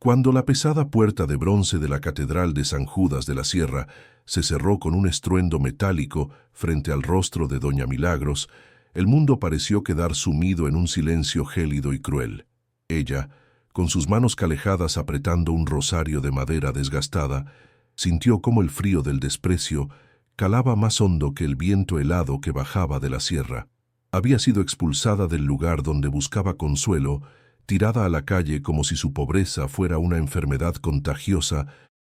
Cuando la pesada puerta de bronce de la Catedral de San Judas de la Sierra se cerró con un estruendo metálico frente al rostro de doña Milagros, el mundo pareció quedar sumido en un silencio gélido y cruel. Ella, con sus manos calejadas apretando un rosario de madera desgastada, sintió cómo el frío del desprecio calaba más hondo que el viento helado que bajaba de la sierra. Había sido expulsada del lugar donde buscaba consuelo, tirada a la calle como si su pobreza fuera una enfermedad contagiosa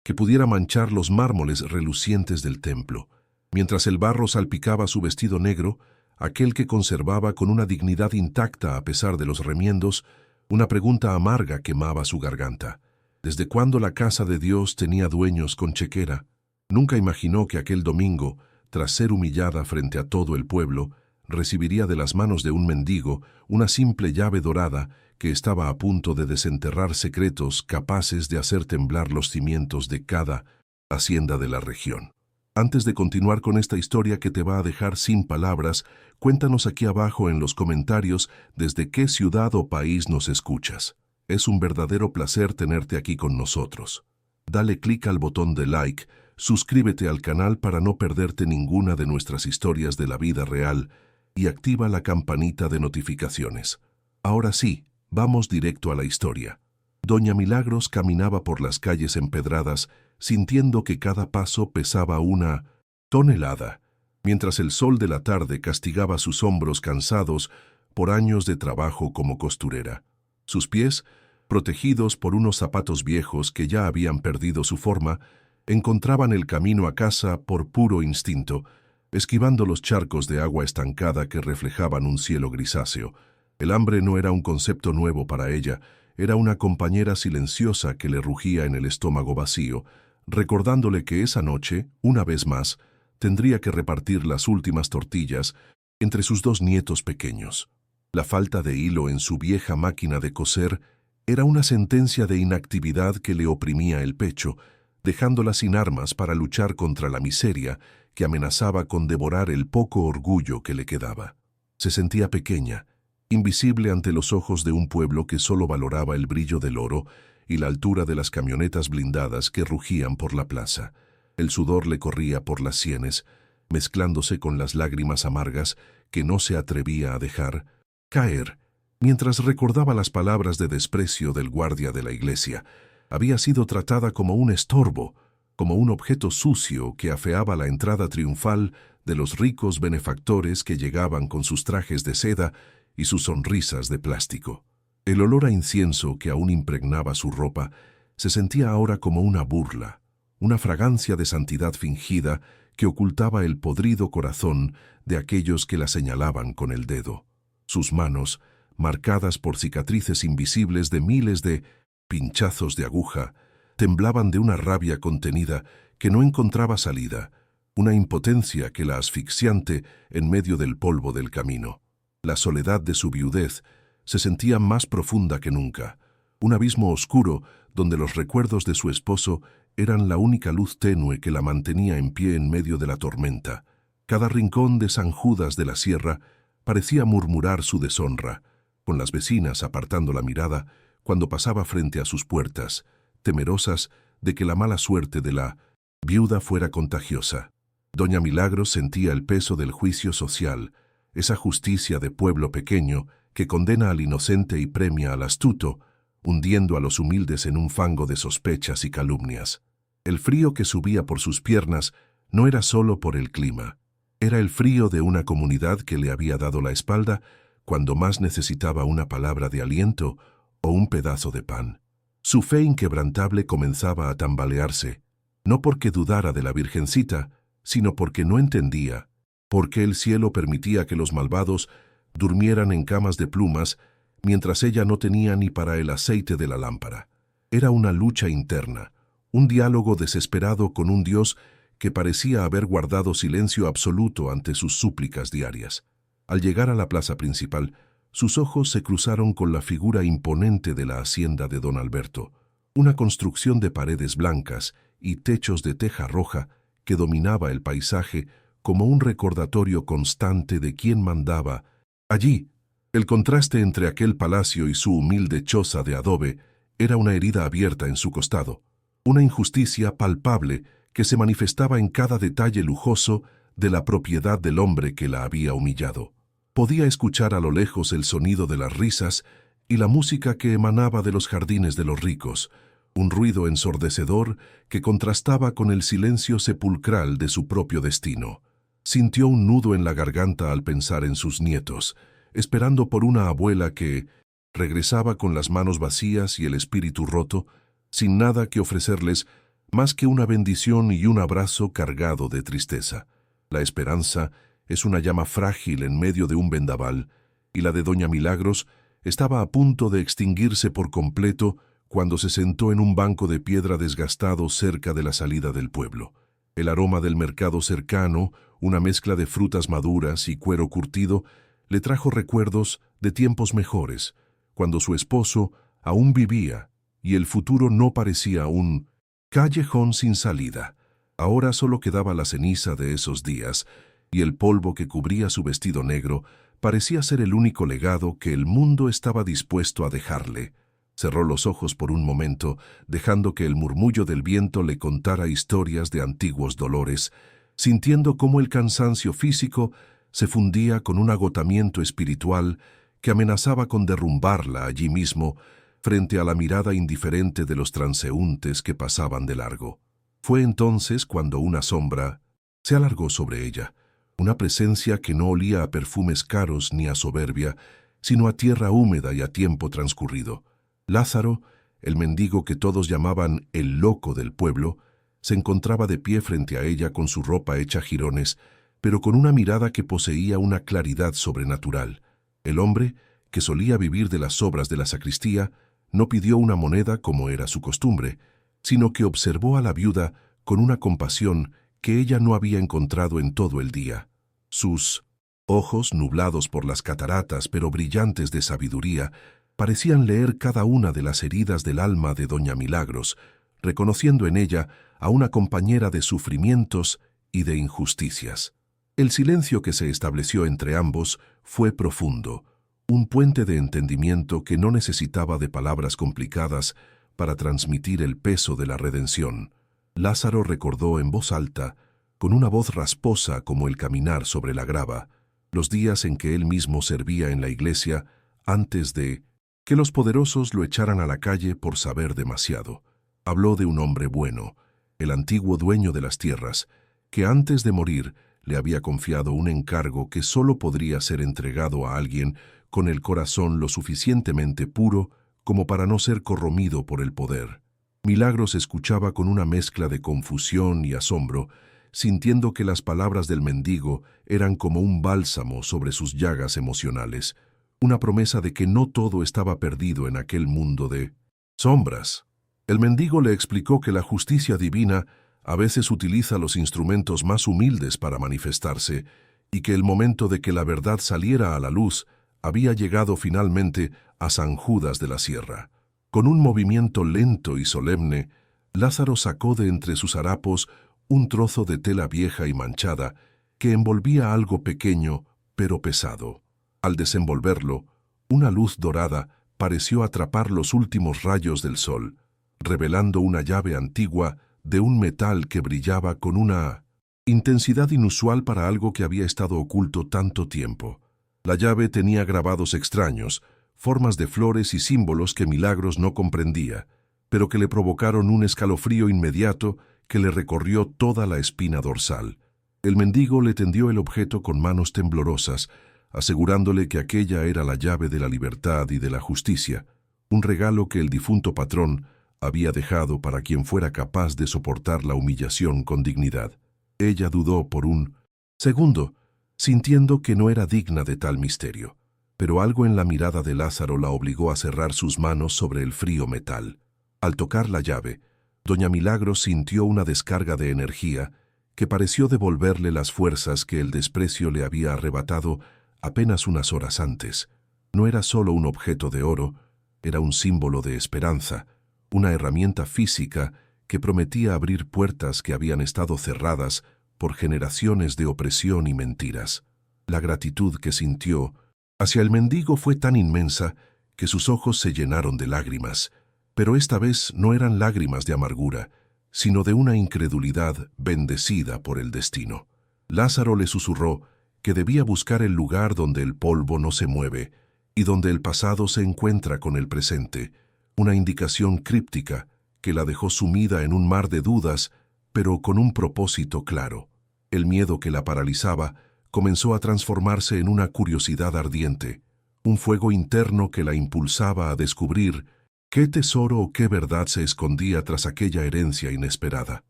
que pudiera manchar los mármoles relucientes del templo. Mientras el barro salpicaba su vestido negro, aquel que conservaba con una dignidad intacta a pesar de los remiendos, una pregunta amarga quemaba su garganta. ¿Desde cuándo la casa de Dios tenía dueños con chequera? Nunca imaginó que aquel domingo, tras ser humillada frente a todo el pueblo, recibiría de las manos de un mendigo una simple llave dorada que estaba a punto de desenterrar secretos capaces de hacer temblar los cimientos de cada hacienda de la región. Antes de continuar con esta historia que te va a dejar sin palabras, cuéntanos aquí abajo en los comentarios desde qué ciudad o país nos escuchas. Es un verdadero placer tenerte aquí con nosotros. Dale clic al botón de like, suscríbete al canal para no perderte ninguna de nuestras historias de la vida real y activa la campanita de notificaciones. Ahora sí, vamos directo a la historia. Doña Milagros caminaba por las calles empedradas, sintiendo que cada paso pesaba una tonelada, mientras el sol de la tarde castigaba sus hombros cansados por años de trabajo como costurera. Sus pies, protegidos por unos zapatos viejos que ya habían perdido su forma, encontraban el camino a casa por puro instinto, esquivando los charcos de agua estancada que reflejaban un cielo grisáceo. El hambre no era un concepto nuevo para ella, era una compañera silenciosa que le rugía en el estómago vacío, recordándole que esa noche, una vez más, tendría que repartir las últimas tortillas entre sus dos nietos pequeños. La falta de hilo en su vieja máquina de coser era una sentencia de inactividad que le oprimía el pecho, dejándola sin armas para luchar contra la miseria que amenazaba con devorar el poco orgullo que le quedaba. Se sentía pequeña, invisible ante los ojos de un pueblo que solo valoraba el brillo del oro y la altura de las camionetas blindadas que rugían por la plaza. El sudor le corría por las sienes, mezclándose con las lágrimas amargas que no se atrevía a dejar caer, mientras recordaba las palabras de desprecio del guardia de la iglesia. Había sido tratada como un estorbo, como un objeto sucio que afeaba la entrada triunfal de los ricos benefactores que llegaban con sus trajes de seda y sus sonrisas de plástico. El olor a incienso que aún impregnaba su ropa se sentía ahora como una burla, una fragancia de santidad fingida que ocultaba el podrido corazón de aquellos que la señalaban con el dedo. Sus manos, marcadas por cicatrices invisibles de miles de pinchazos de aguja, temblaban de una rabia contenida que no encontraba salida, una impotencia que la asfixiante en medio del polvo del camino. La soledad de su viudez se sentía más profunda que nunca, un abismo oscuro donde los recuerdos de su esposo eran la única luz tenue que la mantenía en pie en medio de la tormenta. Cada rincón de San Judas de la Sierra parecía murmurar su deshonra, con las vecinas apartando la mirada cuando pasaba frente a sus puertas, temerosas de que la mala suerte de la viuda fuera contagiosa. Doña Milagros sentía el peso del juicio social, esa justicia de pueblo pequeño que condena al inocente y premia al astuto, hundiendo a los humildes en un fango de sospechas y calumnias. El frío que subía por sus piernas no era solo por el clima, era el frío de una comunidad que le había dado la espalda cuando más necesitaba una palabra de aliento o un pedazo de pan. Su fe inquebrantable comenzaba a tambalearse, no porque dudara de la Virgencita, sino porque no entendía por qué el cielo permitía que los malvados durmieran en camas de plumas mientras ella no tenía ni para el aceite de la lámpara. Era una lucha interna, un diálogo desesperado con un Dios que parecía haber guardado silencio absoluto ante sus súplicas diarias. Al llegar a la plaza principal, sus ojos se cruzaron con la figura imponente de la hacienda de don Alberto, una construcción de paredes blancas y techos de teja roja que dominaba el paisaje como un recordatorio constante de quién mandaba allí. El contraste entre aquel palacio y su humilde choza de adobe Era una herida abierta en su costado, una injusticia palpable que se manifestaba en cada detalle lujoso de la propiedad del hombre que la había humillado. Podía escuchar a lo lejos el sonido de las risas y la música que emanaba de los jardines de los ricos, un ruido ensordecedor que contrastaba con el silencio sepulcral de su propio destino. Sintió un nudo en la garganta al pensar en sus nietos, esperando por una abuela que regresaba con las manos vacías y el espíritu roto, sin nada que ofrecerles más que una bendición y un abrazo cargado de tristeza. La esperanza es una llama frágil en medio de un vendaval, y la de Doña Milagros estaba a punto de extinguirse por completo cuando se sentó en un banco de piedra desgastado cerca de la salida del pueblo. El aroma del mercado cercano, una mezcla de frutas maduras y cuero curtido, le trajo recuerdos de tiempos mejores, cuando su esposo aún vivía y el futuro no parecía un callejón sin salida. Ahora solo quedaba la ceniza de esos días, y el polvo que cubría su vestido negro parecía ser el único legado que el mundo estaba dispuesto a dejarle. Cerró los ojos por un momento, dejando que el murmullo del viento le contara historias de antiguos dolores, sintiendo cómo el cansancio físico se fundía con un agotamiento espiritual que amenazaba con derrumbarla allí mismo, frente a la mirada indiferente de los transeúntes que pasaban de largo. Fue entonces cuando una sombra se alargó sobre ella, una presencia que no olía a perfumes caros ni a soberbia, sino a tierra húmeda y a tiempo transcurrido. Lázaro, el mendigo que todos llamaban el loco del pueblo, se encontraba de pie frente a ella con su ropa hecha jirones, pero con una mirada que poseía una claridad sobrenatural. El hombre, que solía vivir de las obras de la sacristía, no pidió una moneda como era su costumbre, sino que observó a la viuda con una compasión que ella no había encontrado en todo el día. Sus ojos, nublados por las cataratas pero brillantes de sabiduría, parecían leer cada una de las heridas del alma de Doña Milagros, reconociendo en ella a una compañera de sufrimientos y de injusticias. El silencio que se estableció entre ambos fue profundo, un puente de entendimiento que no necesitaba de palabras complicadas para transmitir el peso de la redención. Lázaro recordó en voz alta, con una voz rasposa como el caminar sobre la grava, los días en que él mismo servía en la iglesia antes de que los poderosos lo echaran a la calle por saber demasiado. Habló de un hombre bueno, el antiguo dueño de las tierras, que antes de morir le había confiado un encargo que solo podría ser entregado a alguien con el corazón lo suficientemente puro como para no ser corrompido por el poder. Milagros escuchaba con una mezcla de confusión y asombro, sintiendo que las palabras del mendigo eran como un bálsamo sobre sus llagas emocionales, una promesa de que no todo estaba perdido en aquel mundo de sombras. El mendigo le explicó que la justicia divina a veces utiliza los instrumentos más humildes para manifestarse, y que el momento de que la verdad saliera a la luz había llegado finalmente a San Judas de la Sierra. Con un movimiento lento y solemne, Lázaro sacó de entre sus harapos un trozo de tela vieja y manchada que envolvía algo pequeño pero pesado. Al desenvolverlo, una luz dorada pareció atrapar los últimos rayos del sol, revelando una llave antigua de un metal que brillaba con una intensidad inusual para algo que había estado oculto tanto tiempo. La llave tenía grabados extraños, formas de flores y símbolos que Milagros no comprendía, pero que le provocaron un escalofrío inmediato que le recorrió toda la espina dorsal. El mendigo le tendió el objeto con manos temblorosas, asegurándole que aquella era la llave de la libertad y de la justicia, un regalo que el difunto patrón había dejado para quien fuera capaz de soportar la humillación con dignidad. Ella dudó por un segundo, sintiendo que no era digna de tal misterio, pero algo en la mirada de Lázaro la obligó a cerrar sus manos sobre el frío metal. Al tocar la llave, Doña Milagros sintió una descarga de energía que pareció devolverle las fuerzas que el desprecio le había arrebatado apenas unas horas antes. No era solo un objeto de oro, era un símbolo de esperanza, una herramienta física que prometía abrir puertas que habían estado cerradas por generaciones de opresión y mentiras. La gratitud que sintió hacia el mendigo fue tan inmensa que sus ojos se llenaron de lágrimas. Pero esta vez no eran lágrimas de amargura, sino de una incredulidad bendecida por el destino. Lázaro le susurró que debía buscar el lugar donde el polvo no se mueve y donde el pasado se encuentra con el presente, una indicación críptica que la dejó sumida en un mar de dudas, pero con un propósito claro. El miedo que la paralizaba comenzó a transformarse en una curiosidad ardiente, un fuego interno que la impulsaba a descubrir qué tesoro o qué verdad se escondía tras aquella herencia inesperada.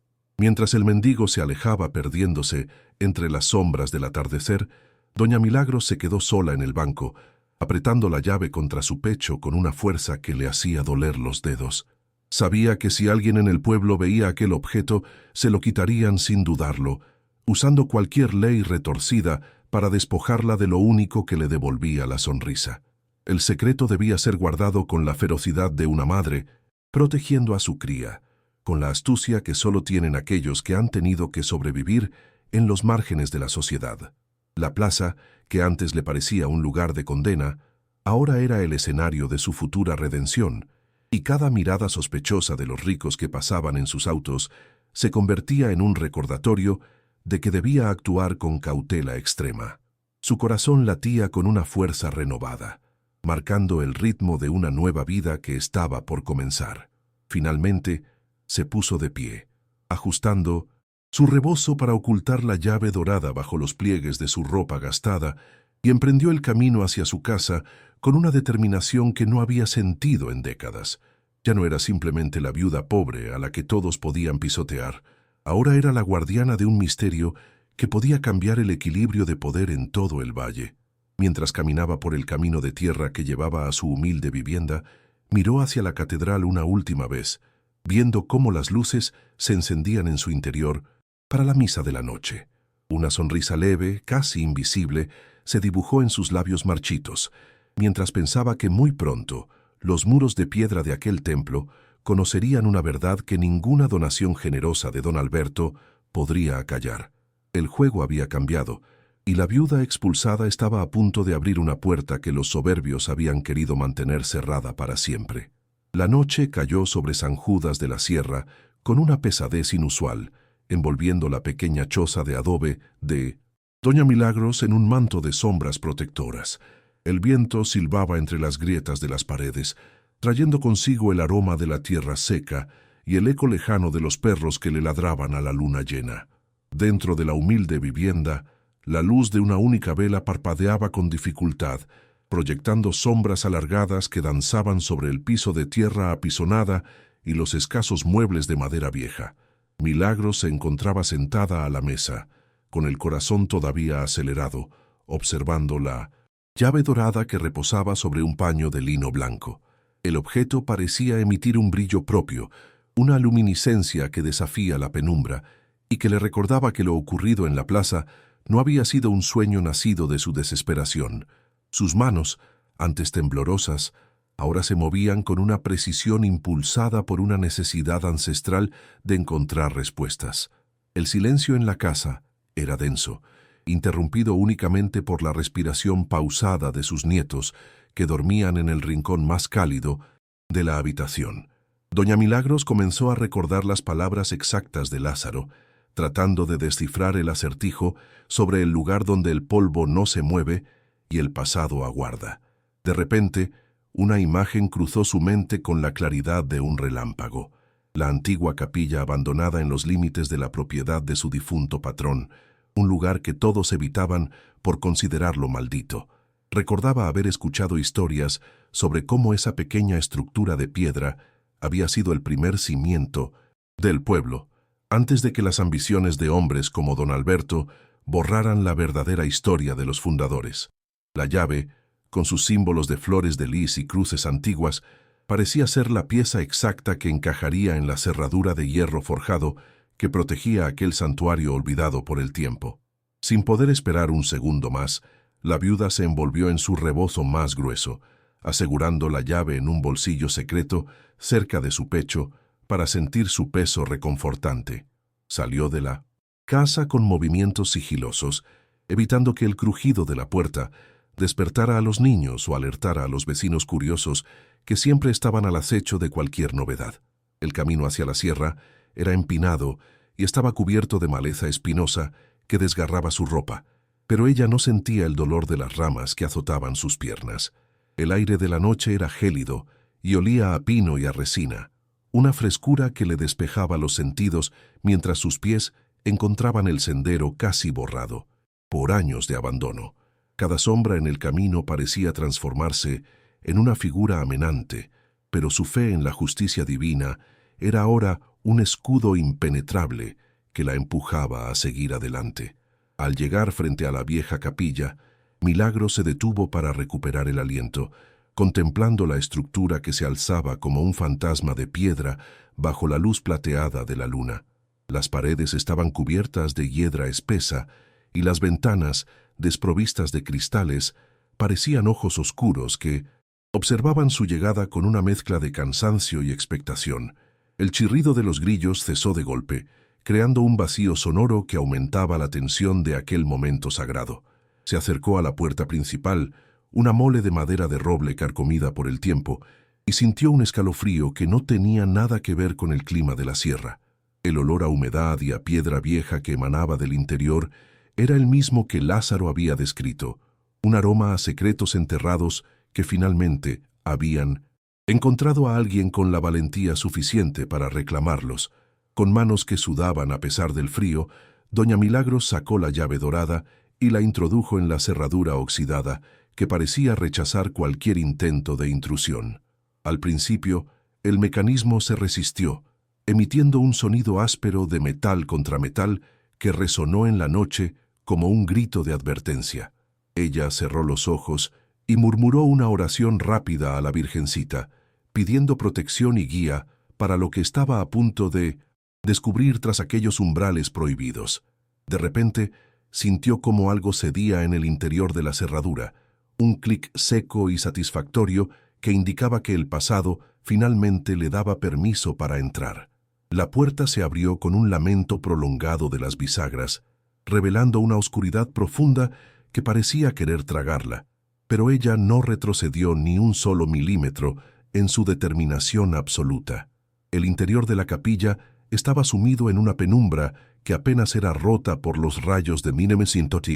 Mientras el mendigo se alejaba perdiéndose entre las sombras del atardecer, doña Milagros se quedó sola en el banco, apretando la llave contra su pecho con una fuerza que le hacía doler los dedos. Sabía que si alguien en el pueblo veía aquel objeto, se lo quitarían sin dudarlo, usando cualquier ley retorcida para despojarla de lo único que le devolvía la sonrisa. El secreto debía ser guardado con la ferocidad de una madre, protegiendo a su cría, con la astucia que solo tienen aquellos que han tenido que sobrevivir en los márgenes de la sociedad. La plaza, que antes le parecía un lugar de condena, ahora era el escenario de su futura redención, y cada mirada sospechosa de los ricos que pasaban en sus autos se convertía en un recordatorio de que debía actuar con cautela extrema. Su corazón latía con una fuerza renovada, marcando el ritmo de una nueva vida que estaba por comenzar. Finalmente, se puso de pie, ajustando su rebozo para ocultar la llave dorada bajo los pliegues de su ropa gastada, y emprendió el camino hacia su casa con una determinación que no había sentido en décadas. Ya no era simplemente la viuda pobre a la que todos podían pisotear. Ahora era la guardiana de un misterio que podía cambiar el equilibrio de poder en todo el valle. Mientras caminaba por el camino de tierra que llevaba a su humilde vivienda, miró hacia la catedral una última vez, viendo cómo las luces se encendían en su interior para la misa de la noche. Una sonrisa leve, casi invisible, se dibujó en sus labios marchitos, mientras pensaba que muy pronto los muros de piedra de aquel templo conocerían una verdad que ninguna donación generosa de don Alberto podría acallar. El juego había cambiado, y la viuda expulsada estaba a punto de abrir una puerta que los soberbios habían querido mantener cerrada para siempre. La noche cayó sobre San Judas de la Sierra con una pesadez inusual, envolviendo la pequeña choza de adobe de doña Milagros en un manto de sombras protectoras. El viento silbaba entre las grietas de las paredes, trayendo consigo el aroma de la tierra seca y el eco lejano de los perros que le ladraban a la luna llena. Dentro de la humilde vivienda, la luz de una única vela parpadeaba con dificultad, proyectando sombras alargadas que danzaban sobre el piso de tierra apisonada y los escasos muebles de madera vieja. Milagros se encontraba sentada a la mesa, con el corazón todavía acelerado, observando la llave dorada que reposaba sobre un paño de lino blanco. El objeto parecía emitir un brillo propio, una luminiscencia que desafía la penumbra y que le recordaba que lo ocurrido en la plaza no había sido un sueño nacido de su desesperación. Sus manos, antes temblorosas, ahora se movían con una precisión impulsada por una necesidad ancestral de encontrar respuestas. El silencio en la casa era denso, interrumpido únicamente por la respiración pausada de sus nietos, que dormían en el rincón más cálido de la habitación. Doña Milagros comenzó a recordar las palabras exactas de Lázaro, tratando de descifrar el acertijo sobre el lugar donde el polvo no se mueve y el pasado aguarda. De repente, una imagen cruzó su mente con la claridad de un relámpago. La antigua capilla abandonada en los límites de la propiedad de su difunto patrón, un lugar que todos evitaban por considerarlo maldito. Recordaba haber escuchado historias sobre cómo esa pequeña estructura de piedra había sido el primer cimiento del pueblo, antes de que las ambiciones de hombres como don Alberto borraran la verdadera historia de los fundadores. La llave, con sus símbolos de flores de lis y cruces antiguas, parecía ser la pieza exacta que encajaría en la cerradura de hierro forjado que protegía aquel santuario olvidado por el tiempo. Sin poder esperar un segundo más, la viuda se envolvió en su rebozo más grueso, asegurando la llave en un bolsillo secreto cerca de su pecho para sentir su peso reconfortante. Salió de la casa con movimientos sigilosos, evitando que el crujido de la puerta despertara a los niños o alertara a los vecinos curiosos que siempre estaban al acecho de cualquier novedad. El camino hacia la sierra era empinado y estaba cubierto de maleza espinosa que desgarraba su ropa, pero ella no sentía el dolor de las ramas que azotaban sus piernas. El aire de la noche era gélido y olía a pino y a resina, una frescura que le despejaba los sentidos mientras sus pies encontraban el sendero casi borrado por años de abandono. Cada sombra en el camino parecía transformarse en una figura amenante, pero su fe en la justicia divina era ahora un escudo impenetrable que la empujaba a seguir adelante. Al llegar frente a la vieja capilla, Milagro se detuvo para recuperar el aliento, contemplando la estructura que se alzaba como un fantasma de piedra bajo la luz plateada de la luna. Las paredes estaban cubiertas de hiedra espesa y las ventanas, desprovistas de cristales, parecían ojos oscuros que observaban su llegada con una mezcla de cansancio y expectación. El chirrido de los grillos cesó de golpe, creando un vacío sonoro que aumentaba la tensión de aquel momento sagrado. Se acercó a la puerta principal, una mole de madera de roble carcomida por el tiempo, y sintió un escalofrío que no tenía nada que ver con el clima de la sierra. El olor a humedad y a piedra vieja que emanaba del interior era el mismo que Lázaro había descrito, un aroma a secretos enterrados que finalmente habían encontrado a alguien con la valentía suficiente para reclamarlos. Con manos que sudaban a pesar del frío, doña Milagros sacó la llave dorada y la introdujo en la cerradura oxidada, que parecía rechazar cualquier intento de intrusión. Al principio, el mecanismo se resistió, emitiendo un sonido áspero de metal contra metal que resonó en la noche como un grito de advertencia. Ella cerró los ojos y murmuró una oración rápida a la Virgencita, pidiendo protección y guía para lo que estaba a punto de descubrir tras aquellos umbrales prohibidos. De repente, sintió como algo cedía en el interior de la cerradura, un clic seco y satisfactorio que indicaba que el pasado finalmente le daba permiso para entrar. La puerta se abrió con un lamento prolongado de las bisagras, revelando una oscuridad profunda que parecía querer tragarla, pero ella no retrocedió ni un solo milímetro en su determinación absoluta. El interior de la capilla estaba sumido en una penumbra que apenas era rota por los rayos de Minemesintoti,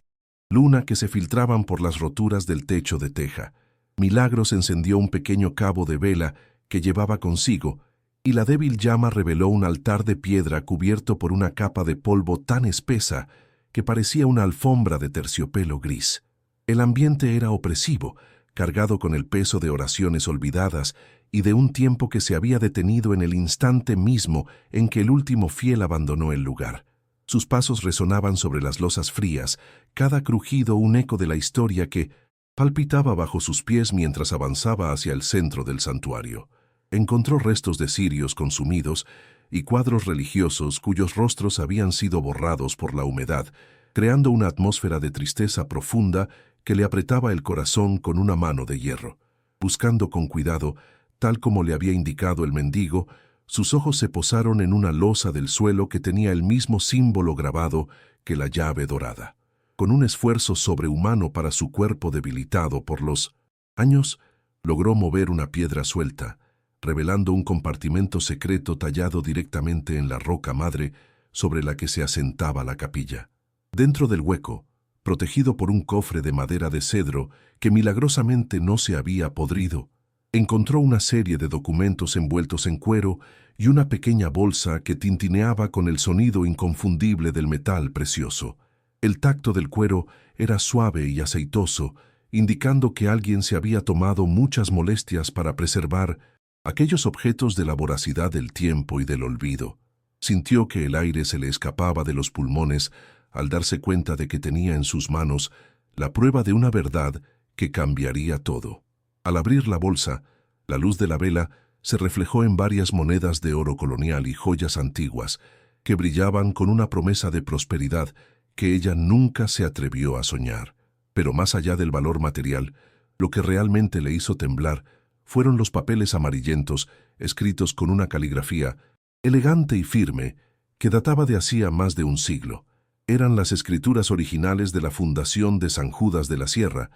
luna que se filtraban por las roturas del techo de teja. Milagros encendió un pequeño cabo de vela que llevaba consigo, y la débil llama reveló un altar de piedra cubierto por una capa de polvo tan espesa que parecía una alfombra de terciopelo gris. El ambiente era opresivo, cargado con el peso de oraciones olvidadas y de un tiempo que se había detenido en el instante mismo en que el último fiel abandonó el lugar. Sus pasos resonaban sobre las losas frías, cada crujido un eco de la historia que palpitaba bajo sus pies mientras avanzaba hacia el centro del santuario. Encontró restos de cirios consumidos y cuadros religiosos cuyos rostros habían sido borrados por la humedad, creando una atmósfera de tristeza profunda que le apretaba el corazón con una mano de hierro. Buscando con cuidado, tal como le había indicado el mendigo, sus ojos se posaron en una losa del suelo que tenía el mismo símbolo grabado que la llave dorada. Con un esfuerzo sobrehumano para su cuerpo debilitado por los años, logró mover una piedra suelta, revelando un compartimento secreto tallado directamente en la roca madre sobre la que se asentaba la capilla. Dentro del hueco, protegido por un cofre de madera de cedro que milagrosamente no se había podrido, encontró una serie de documentos envueltos en cuero y una pequeña bolsa que tintineaba con el sonido inconfundible del metal precioso. El tacto del cuero era suave y aceitoso, indicando que alguien se había tomado muchas molestias para preservar aquellos objetos de la voracidad del tiempo y del olvido. Sintió que el aire se le escapaba de los pulmones al darse cuenta de que tenía en sus manos la prueba de una verdad que cambiaría todo. Al abrir la bolsa, la luz de la vela se reflejó en varias monedas de oro colonial y joyas antiguas que brillaban con una promesa de prosperidad que ella nunca se atrevió a soñar. Pero más allá del valor material, lo que realmente le hizo temblar fueron los papeles amarillentos escritos con una caligrafía elegante y firme que databa de hacía más de un siglo. Eran las escrituras originales de la fundación de San Judas de la Sierra,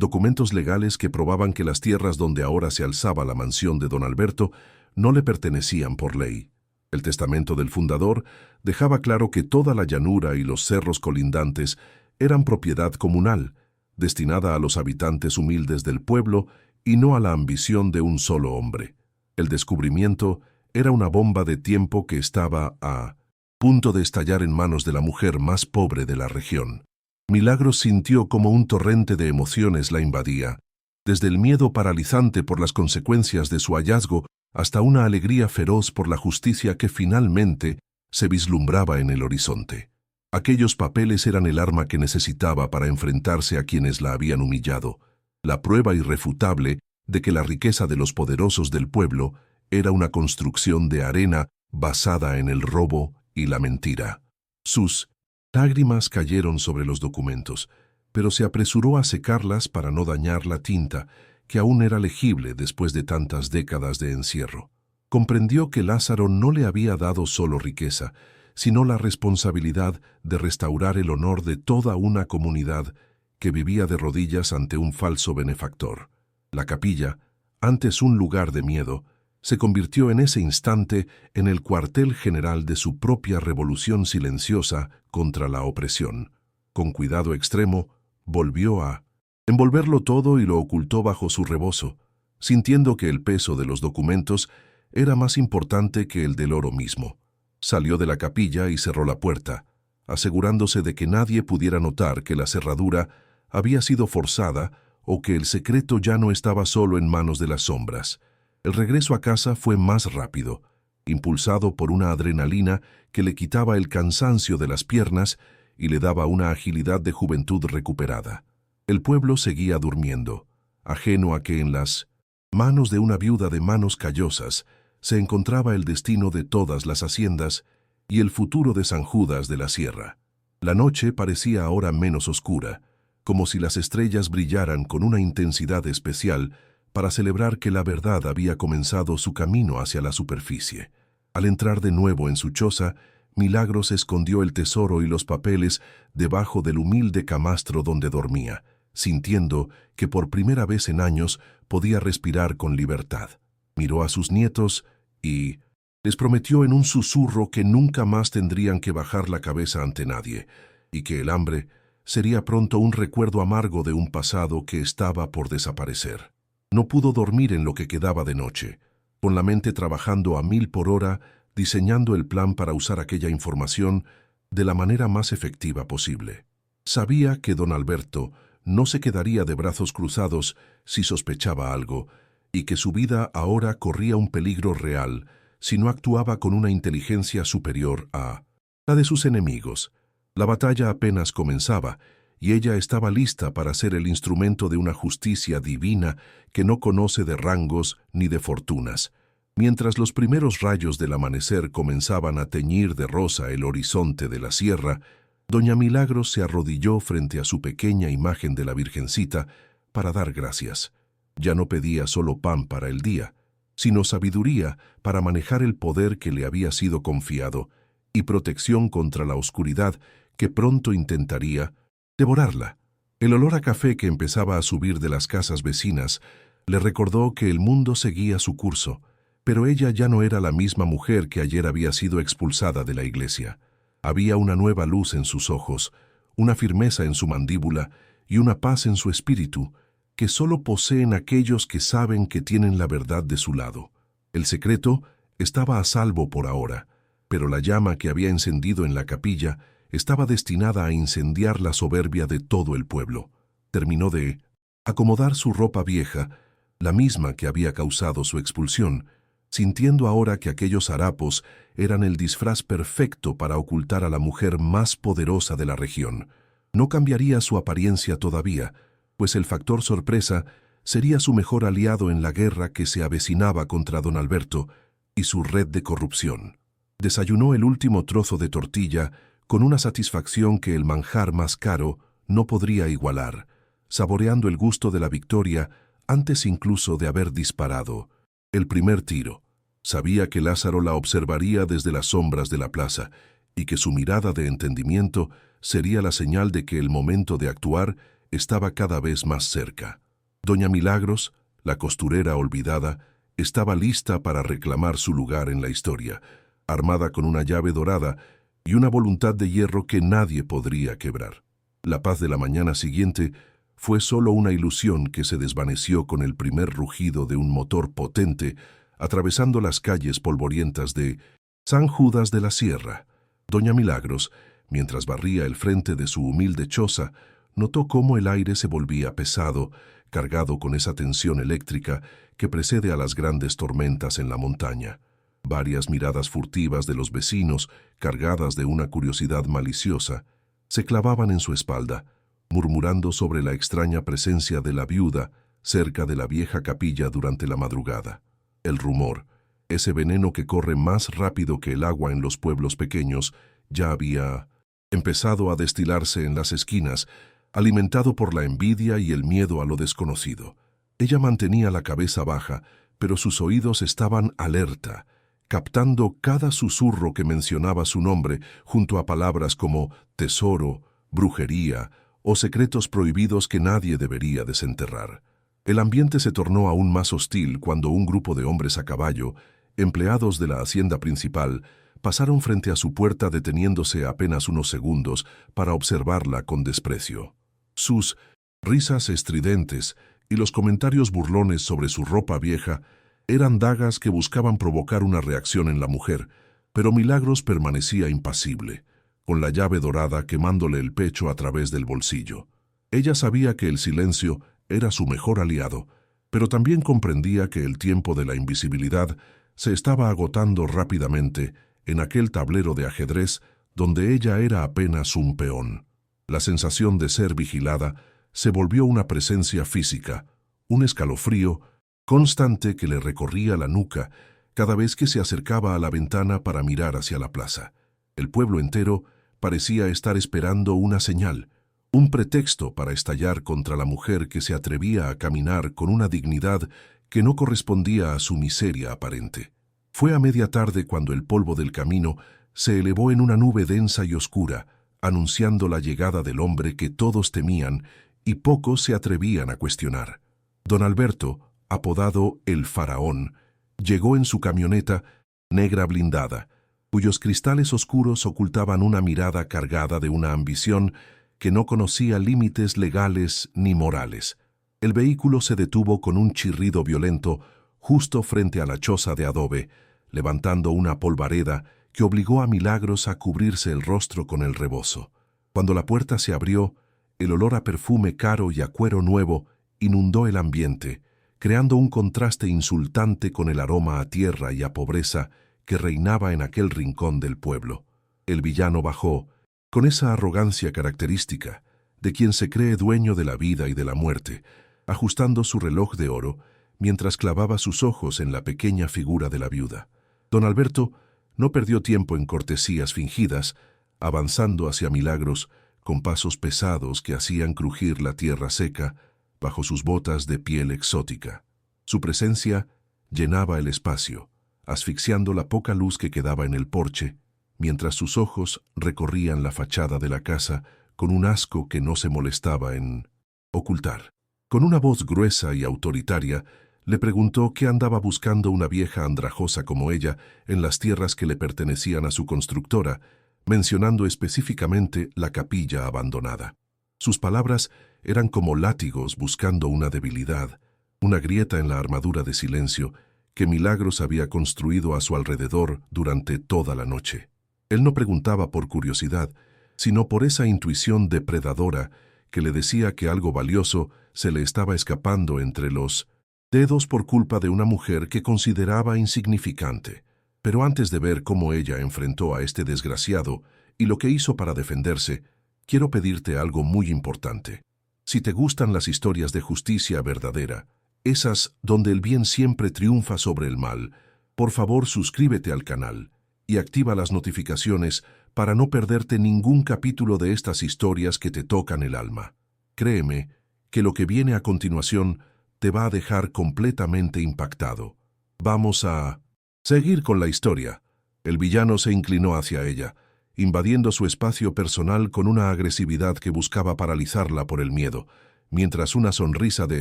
documentos legales que probaban que las tierras donde ahora se alzaba la mansión de don Alberto no le pertenecían por ley. El testamento del fundador dejaba claro que toda la llanura y los cerros colindantes eran propiedad comunal, destinada a los habitantes humildes del pueblo y no a la ambición de un solo hombre. El descubrimiento era una bomba de tiempo que estaba a punto de estallar en manos de la mujer más pobre de la región. Milagros sintió como un torrente de emociones la invadía, desde el miedo paralizante por las consecuencias de su hallazgo hasta una alegría feroz por la justicia que finalmente se vislumbraba en el horizonte. Aquellos papeles eran el arma que necesitaba para enfrentarse a quienes la habían humillado, la prueba irrefutable de que la riqueza de los poderosos del pueblo era una construcción de arena basada en el robo y la mentira. Sus lágrimas cayeron sobre los documentos, pero se apresuró a secarlas para no dañar la tinta, que aún era legible después de tantas décadas de encierro. Comprendió que Lázaro no le había dado solo riqueza, sino la responsabilidad de restaurar el honor de toda una comunidad que vivía de rodillas ante un falso benefactor. La capilla, antes un lugar de miedo, se convirtió en ese instante en el cuartel general de su propia revolución silenciosa contra la opresión. Con cuidado extremo, volvió a envolverlo todo y lo ocultó bajo su rebozo, sintiendo que el peso de los documentos era más importante que el del oro mismo. Salió de la capilla y cerró la puerta, asegurándose de que nadie pudiera notar que la cerradura había sido forzada o que el secreto ya no estaba solo en manos de las sombras. El regreso a casa fue más rápido, impulsado por una adrenalina que le quitaba el cansancio de las piernas y le daba una agilidad de juventud recuperada. El pueblo seguía durmiendo, ajeno a que en las manos de una viuda de manos callosas se encontraba el destino de todas las haciendas y el futuro de San Judas de la Sierra. La noche parecía ahora menos oscura, como si las estrellas brillaran con una intensidad especial para celebrar que la verdad había comenzado su camino hacia la superficie. Al entrar de nuevo en su choza, Milagros escondió el tesoro y los papeles debajo del humilde camastro donde dormía, sintiendo que por primera vez en años podía respirar con libertad. Miró a sus nietos y les prometió en un susurro que nunca más tendrían que bajar la cabeza ante nadie, y que el hambre sería pronto un recuerdo amargo de un pasado que estaba por desaparecer. No pudo dormir en lo que quedaba de noche, con la mente trabajando a 1000 por hora, diseñando el plan para usar aquella información de la manera más efectiva posible. Sabía que don Alberto no se quedaría de brazos cruzados si sospechaba algo, y que su vida ahora corría un peligro real si no actuaba con una inteligencia superior a la de sus enemigos. La batalla apenas comenzaba, y ella estaba lista para ser el instrumento de una justicia divina que no conoce de rangos ni de fortunas. Mientras los primeros rayos del amanecer comenzaban a teñir de rosa el horizonte de la sierra, doña Milagros se arrodilló frente a su pequeña imagen de la Virgencita para dar gracias. Ya no pedía solo pan para el día, sino sabiduría para manejar el poder que le había sido confiado y protección contra la oscuridad que pronto intentaría devorarla. El olor a café que empezaba a subir de las casas vecinas le recordó que el mundo seguía su curso, pero ella ya no era la misma mujer que ayer había sido expulsada de la iglesia. Había una nueva luz en sus ojos, una firmeza en su mandíbula y una paz en su espíritu que solo poseen aquellos que saben que tienen la verdad de su lado. El secreto estaba a salvo por ahora, pero la llama que había encendido en la capilla estaba destinada a incendiar la soberbia de todo el pueblo. Terminó de acomodar su ropa vieja, la misma que había causado su expulsión, sintiendo ahora que aquellos harapos eran el disfraz perfecto para ocultar a la mujer más poderosa de la región. No cambiaría su apariencia todavía, pues el factor sorpresa sería su mejor aliado en la guerra que se avecinaba contra don Alberto y su red de corrupción. Desayunó el último trozo de tortilla con una satisfacción que el manjar más caro no podría igualar, saboreando el gusto de la victoria antes incluso de haber disparado el primer tiro. Sabía que Lázaro la observaría desde las sombras de la plaza y que su mirada de entendimiento sería la señal de que el momento de actuar estaba cada vez más cerca. Doña Milagros, la costurera olvidada, estaba lista para reclamar su lugar en la historia, armada con una llave dorada y una voluntad de hierro que nadie podría quebrar. La paz de la mañana siguiente fue solo una ilusión que se desvaneció con el primer rugido de un motor potente atravesando las calles polvorientas de San Judas de la Sierra. Doña Milagros, mientras barría el frente de su humilde choza, notó cómo el aire se volvía pesado, cargado con esa tensión eléctrica que precede a las grandes tormentas en la montaña. Varias miradas furtivas de los vecinos, cargadas de una curiosidad maliciosa, se clavaban en su espalda, murmurando sobre la extraña presencia de la viuda cerca de la vieja capilla durante la madrugada. El rumor, ese veneno que corre más rápido que el agua en los pueblos pequeños, ya había empezado a destilarse en las esquinas, alimentado por la envidia y el miedo a lo desconocido. Ella mantenía la cabeza baja, pero sus oídos estaban alerta, captando cada susurro que mencionaba su nombre junto a palabras como tesoro, brujería o secretos prohibidos que nadie debería desenterrar. El ambiente se tornó aún más hostil cuando un grupo de hombres a caballo, empleados de la hacienda principal, pasaron frente a su puerta deteniéndose apenas unos segundos para observarla con desprecio. Sus risas estridentes y los comentarios burlones sobre su ropa vieja eran dagas que buscaban provocar una reacción en la mujer, pero Milagros permanecía impasible, con la llave dorada quemándole el pecho a través del bolsillo. Ella sabía que el silencio era su mejor aliado, pero también comprendía que el tiempo de la invisibilidad se estaba agotando rápidamente en aquel tablero de ajedrez donde ella era apenas un peón. La sensación de ser vigilada se volvió una presencia física, un escalofrío constante que le recorría la nuca cada vez que se acercaba a la ventana para mirar hacia la plaza. El pueblo entero parecía estar esperando una señal, un pretexto para estallar contra la mujer que se atrevía a caminar con una dignidad que no correspondía a su miseria aparente. Fue a media tarde cuando el polvo del camino se elevó en una nube densa y oscura, anunciando la llegada del hombre que todos temían y pocos se atrevían a cuestionar. Don Alberto, apodado el Faraón, llegó en su camioneta negra blindada, cuyos cristales oscuros ocultaban una mirada cargada de una ambición que no conocía límites legales ni morales. El vehículo se detuvo con un chirrido violento justo frente a la choza de adobe, levantando una polvareda que obligó a Milagros a cubrirse el rostro con el rebozo. Cuando la puerta se abrió, el olor a perfume caro y a cuero nuevo inundó el ambiente, creando un contraste insultante con el aroma a tierra y a pobreza que reinaba en aquel rincón del pueblo. El villano bajó, con esa arrogancia característica de quien se cree dueño de la vida y de la muerte, ajustando su reloj de oro mientras clavaba sus ojos en la pequeña figura de la viuda. Don Alberto no perdió tiempo en cortesías fingidas, avanzando hacia Milagros con pasos pesados que hacían crujir la tierra seca bajo sus botas de piel exótica. Su presencia llenaba el espacio, asfixiando la poca luz que quedaba en el porche, mientras sus ojos recorrían la fachada de la casa con un asco que no se molestaba en ocultar. Con una voz gruesa y autoritaria, le preguntó qué andaba buscando una vieja andrajosa como ella en las tierras que le pertenecían a su constructora, mencionando específicamente la capilla abandonada. Sus palabras eran como látigos buscando una debilidad, una grieta en la armadura de silencio que Milagros había construido a su alrededor durante toda la noche. Él no preguntaba por curiosidad, sino por esa intuición depredadora que le decía que algo valioso se le estaba escapando entre los dedos por culpa de una mujer que consideraba insignificante. Pero antes de ver cómo ella enfrentó a este desgraciado y lo que hizo para defenderse, quiero pedirte algo muy importante. Si te gustan las historias de justicia verdadera, esas donde el bien siempre triunfa sobre el mal, por favor suscríbete al canal y activa las notificaciones para no perderte ningún capítulo de estas historias que te tocan el alma. Créeme que lo que viene a continuación te va a dejar completamente impactado. Vamos a seguir con la historia. El villano se inclinó hacia ella invadiendo su espacio personal con una agresividad que buscaba paralizarla por el miedo, mientras una sonrisa de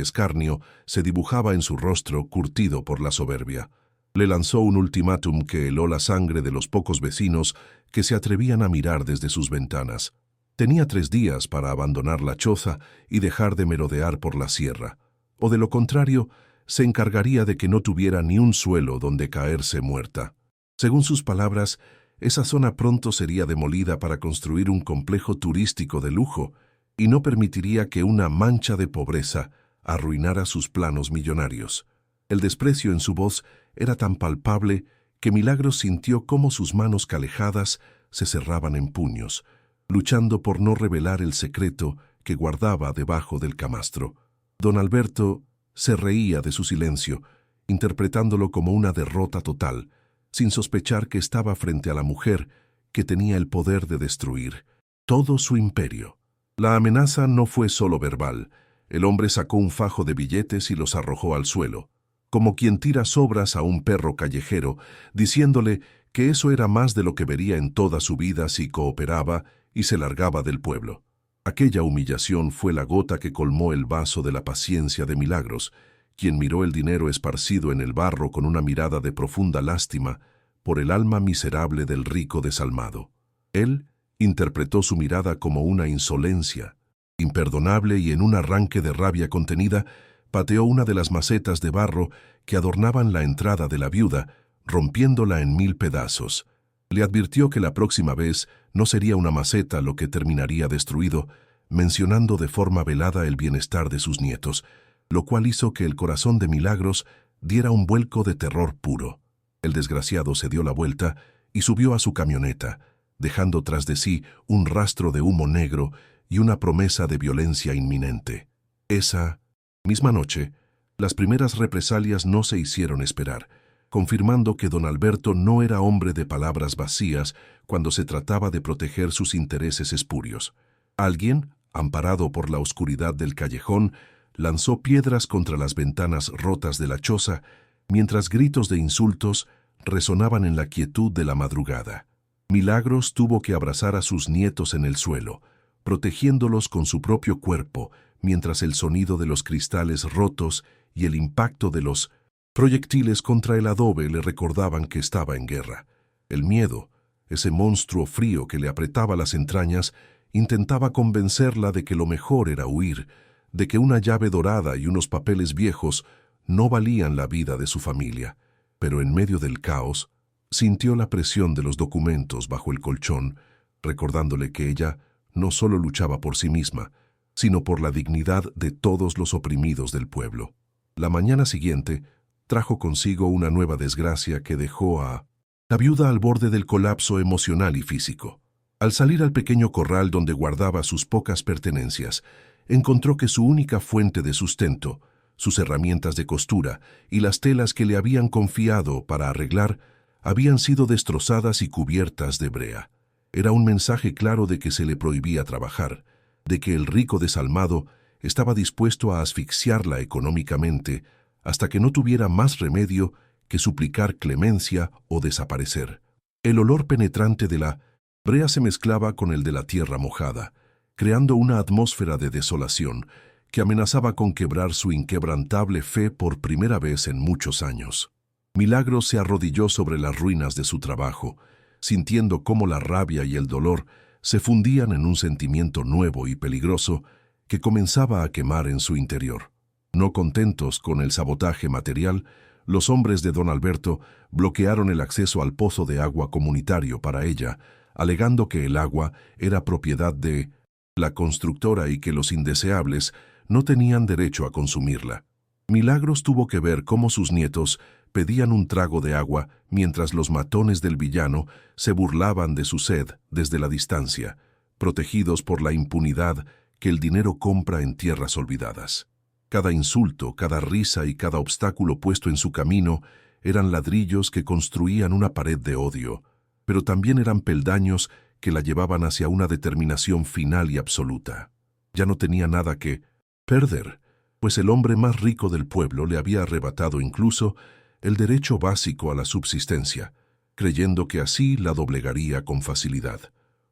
escarnio se dibujaba en su rostro curtido por la soberbia. Le lanzó un ultimátum que heló la sangre de los pocos vecinos que se atrevían a mirar desde sus ventanas. Tenía 3 días para abandonar la choza y dejar de merodear por la sierra, o de lo contrario, se encargaría de que no tuviera ni un suelo donde caerse muerta. Según sus palabras, esa zona pronto sería demolida para construir un complejo turístico de lujo y no permitiría que una mancha de pobreza arruinara sus planos millonarios. El desprecio en su voz era tan palpable que Milagros sintió cómo sus manos calejadas se cerraban en puños, luchando por no revelar el secreto que guardaba debajo del camastro. Don Alberto se reía de su silencio, interpretándolo como una derrota total, sin sospechar que estaba frente a la mujer que tenía el poder de destruir todo su imperio. La amenaza no fue solo verbal. El hombre sacó un fajo de billetes y los arrojó al suelo, como quien tira sobras a un perro callejero, diciéndole que eso era más de lo que vería en toda su vida si cooperaba y se largaba del pueblo. Aquella humillación fue la gota que colmó el vaso de la paciencia de Milagros, quien miró el dinero esparcido en el barro con una mirada de profunda lástima por el alma miserable del rico desalmado. Él interpretó su mirada como una insolencia imperdonable y en un arranque de rabia contenida, pateó una de las macetas de barro que adornaban la entrada de la viuda, rompiéndola en 1000 pedazos. Le advirtió que la próxima vez no sería una maceta lo que terminaría destruido, mencionando de forma velada el bienestar de sus nietos, lo cual hizo que el corazón de Milagros diera un vuelco de terror puro. El desgraciado se dio la vuelta y subió a su camioneta, dejando tras de sí un rastro de humo negro y una promesa de violencia inminente. Esa misma noche, las primeras represalias no se hicieron esperar, confirmando que don Alberto no era hombre de palabras vacías cuando se trataba de proteger sus intereses espurios. Alguien, amparado por la oscuridad del callejón, lanzó piedras contra las ventanas rotas de la choza, mientras gritos de insultos resonaban en la quietud de la madrugada. Milagros tuvo que abrazar a sus nietos en el suelo, protegiéndolos con su propio cuerpo, mientras el sonido de los cristales rotos y el impacto de los proyectiles contra el adobe le recordaban que estaba en guerra. El miedo, ese monstruo frío que le apretaba las entrañas, intentaba convencerla de que lo mejor era huir, de que una llave dorada y unos papeles viejos no valían la vida de su familia. Pero en medio del caos, sintió la presión de los documentos bajo el colchón, recordándole que ella no solo luchaba por sí misma, sino por la dignidad de todos los oprimidos del pueblo. La mañana siguiente trajo consigo una nueva desgracia que dejó a la viuda al borde del colapso emocional y físico. Al salir al pequeño corral donde guardaba sus pocas pertenencias, encontró que su única fuente de sustento, sus herramientas de costura y las telas que le habían confiado para arreglar, habían sido destrozadas y cubiertas de brea. Era un mensaje claro de que se le prohibía trabajar, de que el rico desalmado estaba dispuesto a asfixiarla económicamente hasta que no tuviera más remedio que suplicar clemencia o desaparecer. El olor penetrante de la brea se mezclaba con el de la tierra mojada, creando una atmósfera de desolación que amenazaba con quebrar su inquebrantable fe por primera vez en muchos años. Milagros se arrodilló sobre las ruinas de su trabajo, sintiendo cómo la rabia y el dolor se fundían en un sentimiento nuevo y peligroso que comenzaba a quemar en su interior. No contentos con el sabotaje material, los hombres de don Alberto bloquearon el acceso al pozo de agua comunitario para ella, alegando que el agua era propiedad de la constructora y que los indeseables no tenían derecho a consumirla. Milagros tuvo que ver cómo sus nietos pedían un trago de agua mientras los matones del villano se burlaban de su sed desde la distancia, protegidos por la impunidad que el dinero compra en tierras olvidadas. Cada insulto, cada risa y cada obstáculo puesto en su camino eran ladrillos que construían una pared de odio, pero también eran peldaños que la llevaban hacia una determinación final y absoluta. Ya no tenía nada que perder, pues el hombre más rico del pueblo le había arrebatado incluso el derecho básico a la subsistencia, creyendo que así la doblegaría con facilidad.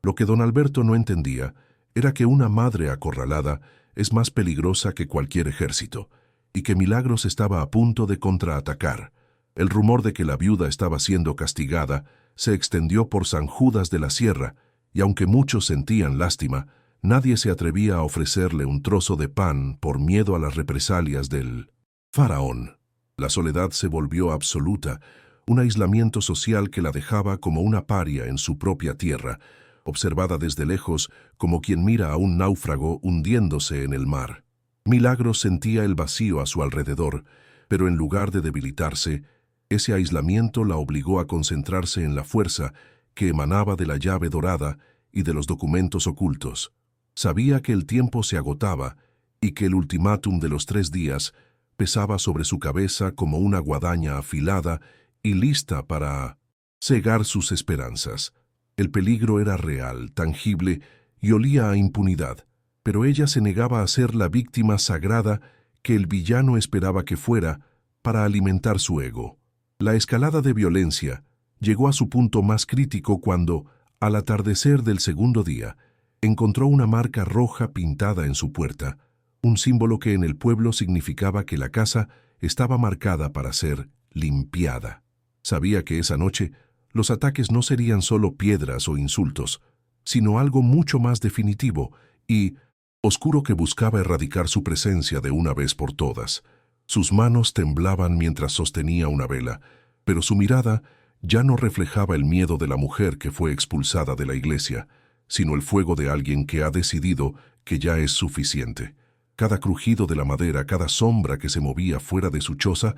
Lo que don Alberto no entendía era que una madre acorralada es más peligrosa que cualquier ejército, y que Milagros estaba a punto de contraatacar. El rumor de que la viuda estaba siendo castigada se extendió por San Judas de la Sierra, y aunque muchos sentían lástima, nadie se atrevía a ofrecerle un trozo de pan por miedo a las represalias del faraón. La soledad se volvió absoluta, un aislamiento social que la dejaba como una paria en su propia tierra, observada desde lejos como quien mira a un náufrago hundiéndose en el mar. Milagros sentía el vacío a su alrededor, pero en lugar de debilitarse, ese aislamiento la obligó a concentrarse en la fuerza que emanaba de la llave dorada y de los documentos ocultos. Sabía que el tiempo se agotaba y que el ultimátum de los 3 días pesaba sobre su cabeza como una guadaña afilada y lista para cegar sus esperanzas. El peligro era real, tangible y olía a impunidad, pero ella se negaba a ser la víctima sagrada que el villano esperaba que fuera para alimentar su ego. La escalada de violencia llegó a su punto más crítico cuando, al atardecer del segundo día, encontró una marca roja pintada en su puerta, un símbolo que en el pueblo significaba que la casa estaba marcada para ser limpiada. Sabía que esa noche los ataques no serían solo piedras o insultos, sino algo mucho más definitivo y oscuro que buscaba erradicar su presencia de una vez por todas. Sus manos temblaban mientras sostenía una vela, pero su mirada ya no reflejaba el miedo de la mujer que fue expulsada de la iglesia, sino el fuego de alguien que ha decidido que ya es suficiente. Cada crujido de la madera, cada sombra que se movía fuera de su choza,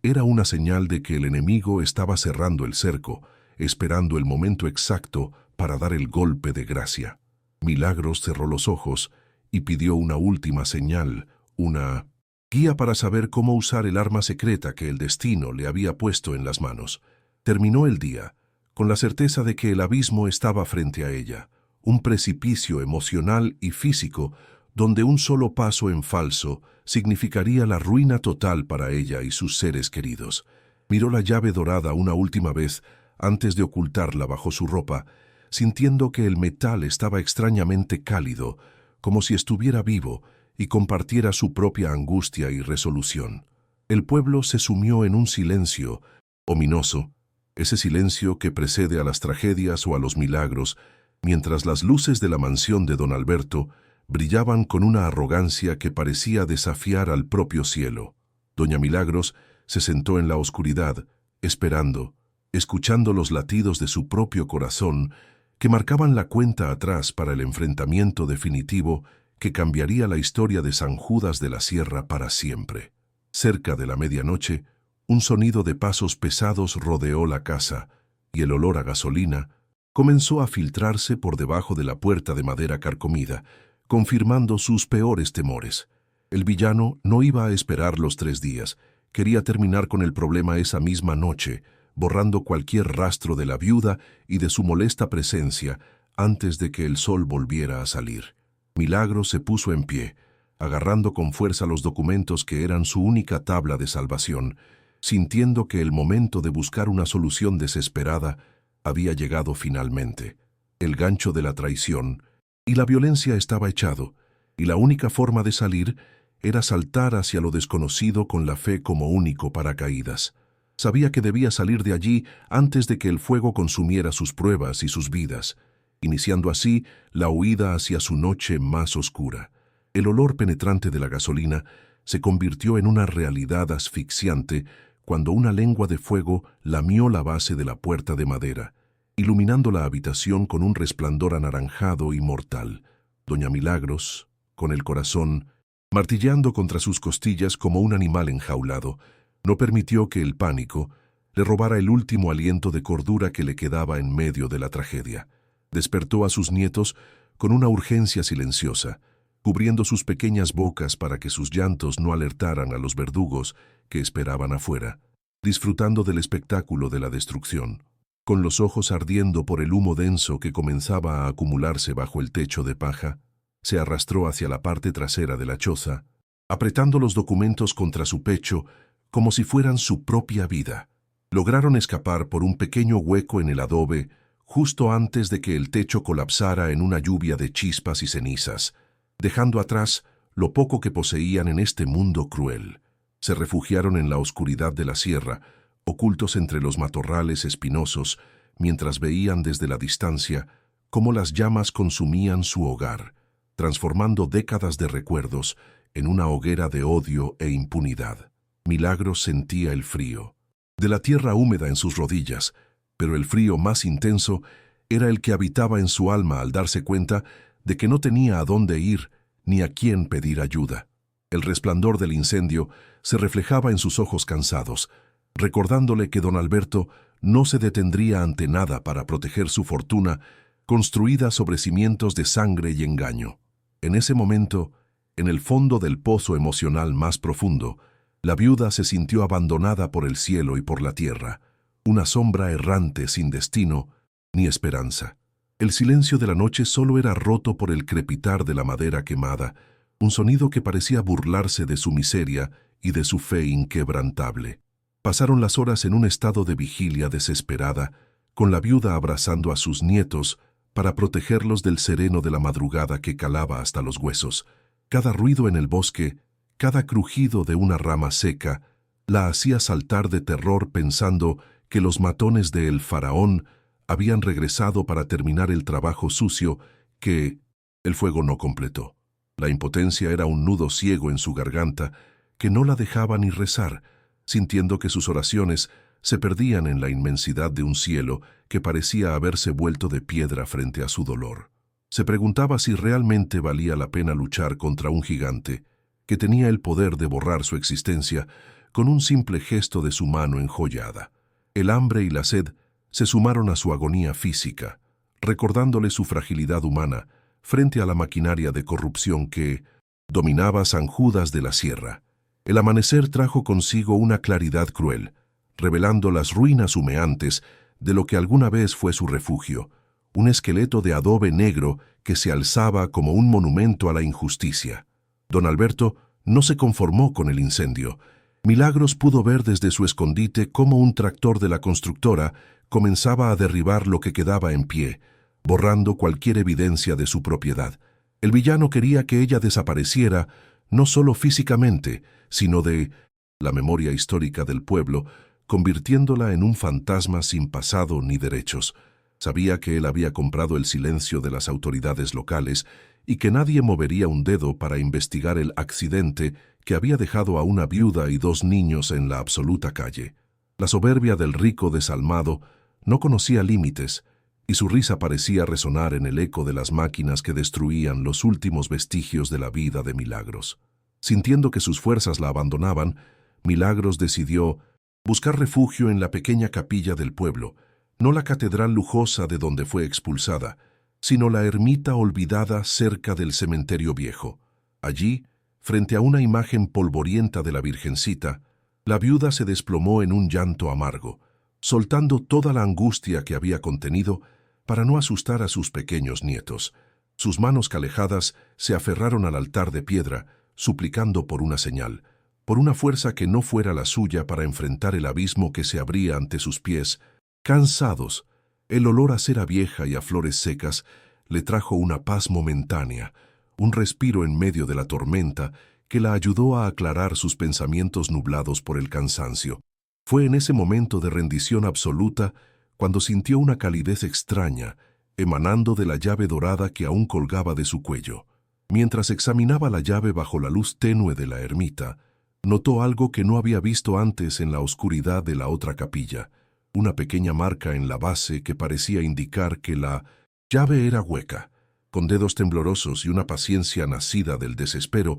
era una señal de que el enemigo estaba cerrando el cerco, esperando el momento exacto para dar el golpe de gracia. Milagros cerró los ojos y pidió una última señal, una guía para saber cómo usar el arma secreta que el destino le había puesto en las manos. Terminó el día, con la certeza de que el abismo estaba frente a ella, un precipicio emocional y físico donde un solo paso en falso significaría la ruina total para ella y sus seres queridos. Miró la llave dorada una última vez antes de ocultarla bajo su ropa, sintiendo que el metal estaba extrañamente cálido, como si estuviera vivo y compartiera su propia angustia y resolución. El pueblo se sumió en un silencio ominoso, ese silencio que precede a las tragedias o a los milagros, mientras las luces de la mansión de don Alberto brillaban con una arrogancia que parecía desafiar al propio cielo. Doña Milagros se sentó en la oscuridad, esperando, escuchando los latidos de su propio corazón que marcaban la cuenta atrás para el enfrentamiento definitivo que cambiaría la historia de San Judas de la Sierra para siempre. Cerca de la medianoche, un sonido de pasos pesados rodeó la casa y el olor a gasolina comenzó a filtrarse por debajo de la puerta de madera carcomida, confirmando sus peores temores. El villano no iba a esperar los 3 días, quería terminar con el problema esa misma noche, borrando cualquier rastro de la viuda y de su molesta presencia antes de que el sol volviera a salir. Milagros se puso en pie, agarrando con fuerza los documentos que eran su única tabla de salvación, sintiendo que el momento de buscar una solución desesperada había llegado finalmente. El gancho de la traición y la violencia estaba echado, y la única forma de salir era saltar hacia lo desconocido con la fe como único paracaídas. Sabía que debía salir de allí antes de que el fuego consumiera sus pruebas y sus vidas, iniciando así la huida hacia su noche más oscura. El olor penetrante de la gasolina se convirtió en una realidad asfixiante cuando una lengua de fuego lamió la base de la puerta de madera, iluminando la habitación con un resplandor anaranjado y mortal. Doña Milagros, con el corazón martilleando contra sus costillas como un animal enjaulado, no permitió que el pánico le robara el último aliento de cordura que le quedaba en medio de la tragedia. Despertó a sus nietos con una urgencia silenciosa, cubriendo sus pequeñas bocas para que sus llantos no alertaran a los verdugos que esperaban afuera, disfrutando del espectáculo de la destrucción. Con los ojos ardiendo por el humo denso que comenzaba a acumularse bajo el techo de paja, se arrastró hacia la parte trasera de la choza, apretando los documentos contra su pecho como si fueran su propia vida. Lograron escapar por un pequeño hueco en el adobe justo antes de que el techo colapsara en una lluvia de chispas y cenizas, dejando atrás lo poco que poseían en este mundo cruel. Se refugiaron en la oscuridad de la sierra, ocultos entre los matorrales espinosos, mientras veían desde la distancia cómo las llamas consumían su hogar, transformando décadas de recuerdos en una hoguera de odio e impunidad. Milagros sentía el frío de la tierra húmeda en sus rodillas, pero el frío más intenso era el que habitaba en su alma al darse cuenta de que no tenía a dónde ir ni a quién pedir ayuda. El resplandor del incendio se reflejaba en sus ojos cansados, recordándole que don Alberto no se detendría ante nada para proteger su fortuna construida sobre cimientos de sangre y engaño. En ese momento, en el fondo del pozo emocional más profundo, la viuda se sintió abandonada por el cielo y por la tierra, una sombra errante sin destino ni esperanza. El silencio de la noche solo era roto por el crepitar de la madera quemada, un sonido que parecía burlarse de su miseria y de su fe inquebrantable. Pasaron las horas en un estado de vigilia desesperada, con la viuda abrazando a sus nietos para protegerlos del sereno de la madrugada que calaba hasta los huesos. Cada ruido en el bosque, cada crujido de una rama seca, la hacía saltar de terror pensando que los matones de El Faraón habían regresado para terminar el trabajo sucio que el fuego no completó. La impotencia era un nudo ciego en su garganta que no la dejaba ni rezar, sintiendo que sus oraciones se perdían en la inmensidad de un cielo que parecía haberse vuelto de piedra frente a su dolor. Se preguntaba si realmente valía la pena luchar contra un gigante que tenía el poder de borrar su existencia con un simple gesto de su mano enjollada. El hambre y la sed se sumaron a su agonía física, recordándole su fragilidad humana frente a la maquinaria de corrupción que dominaba San Judas de la Sierra. El amanecer trajo consigo una claridad cruel, revelando las ruinas humeantes de lo que alguna vez fue su refugio, un esqueleto de adobe negro que se alzaba como un monumento a la injusticia. Don Alberto no se conformó con el incendio. Milagros pudo ver desde su escondite cómo un tractor de la constructora comenzaba a derribar lo que quedaba en pie, borrando cualquier evidencia de su propiedad. El villano quería que ella desapareciera, no solo físicamente, sino de la memoria histórica del pueblo, convirtiéndola en un fantasma sin pasado ni derechos. Sabía que él había comprado el silencio de las autoridades locales y que nadie movería un dedo para investigar el accidente que había dejado a una viuda y 2 niños en la absoluta calle. La soberbia del rico desalmado no conocía límites, y su risa parecía resonar en el eco de las máquinas que destruían los últimos vestigios de la vida de Milagros. Sintiendo que sus fuerzas la abandonaban, Milagros decidió buscar refugio en la pequeña capilla del pueblo, no la catedral lujosa de donde fue expulsada, sino la ermita olvidada cerca del cementerio viejo. Allí, frente a una imagen polvorienta de la Virgencita, la viuda se desplomó en un llanto amargo, soltando toda la angustia que había contenido para no asustar a sus pequeños nietos. Sus manos calejadas se aferraron al altar de piedra, suplicando por una señal, por una fuerza que no fuera la suya para enfrentar el abismo que se abría ante sus pies. Cansados, el olor a cera vieja y a flores secas le trajo una paz momentánea, un respiro en medio de la tormenta que la ayudó a aclarar sus pensamientos nublados por el cansancio. Fue en ese momento de rendición absoluta cuando sintió una calidez extraña emanando de la llave dorada que aún colgaba de su cuello. Mientras examinaba la llave bajo la luz tenue de la ermita, notó algo que no había visto antes en la oscuridad de la otra capilla, una pequeña marca en la base que parecía indicar que la llave era hueca. Con dedos temblorosos y una paciencia nacida del desespero,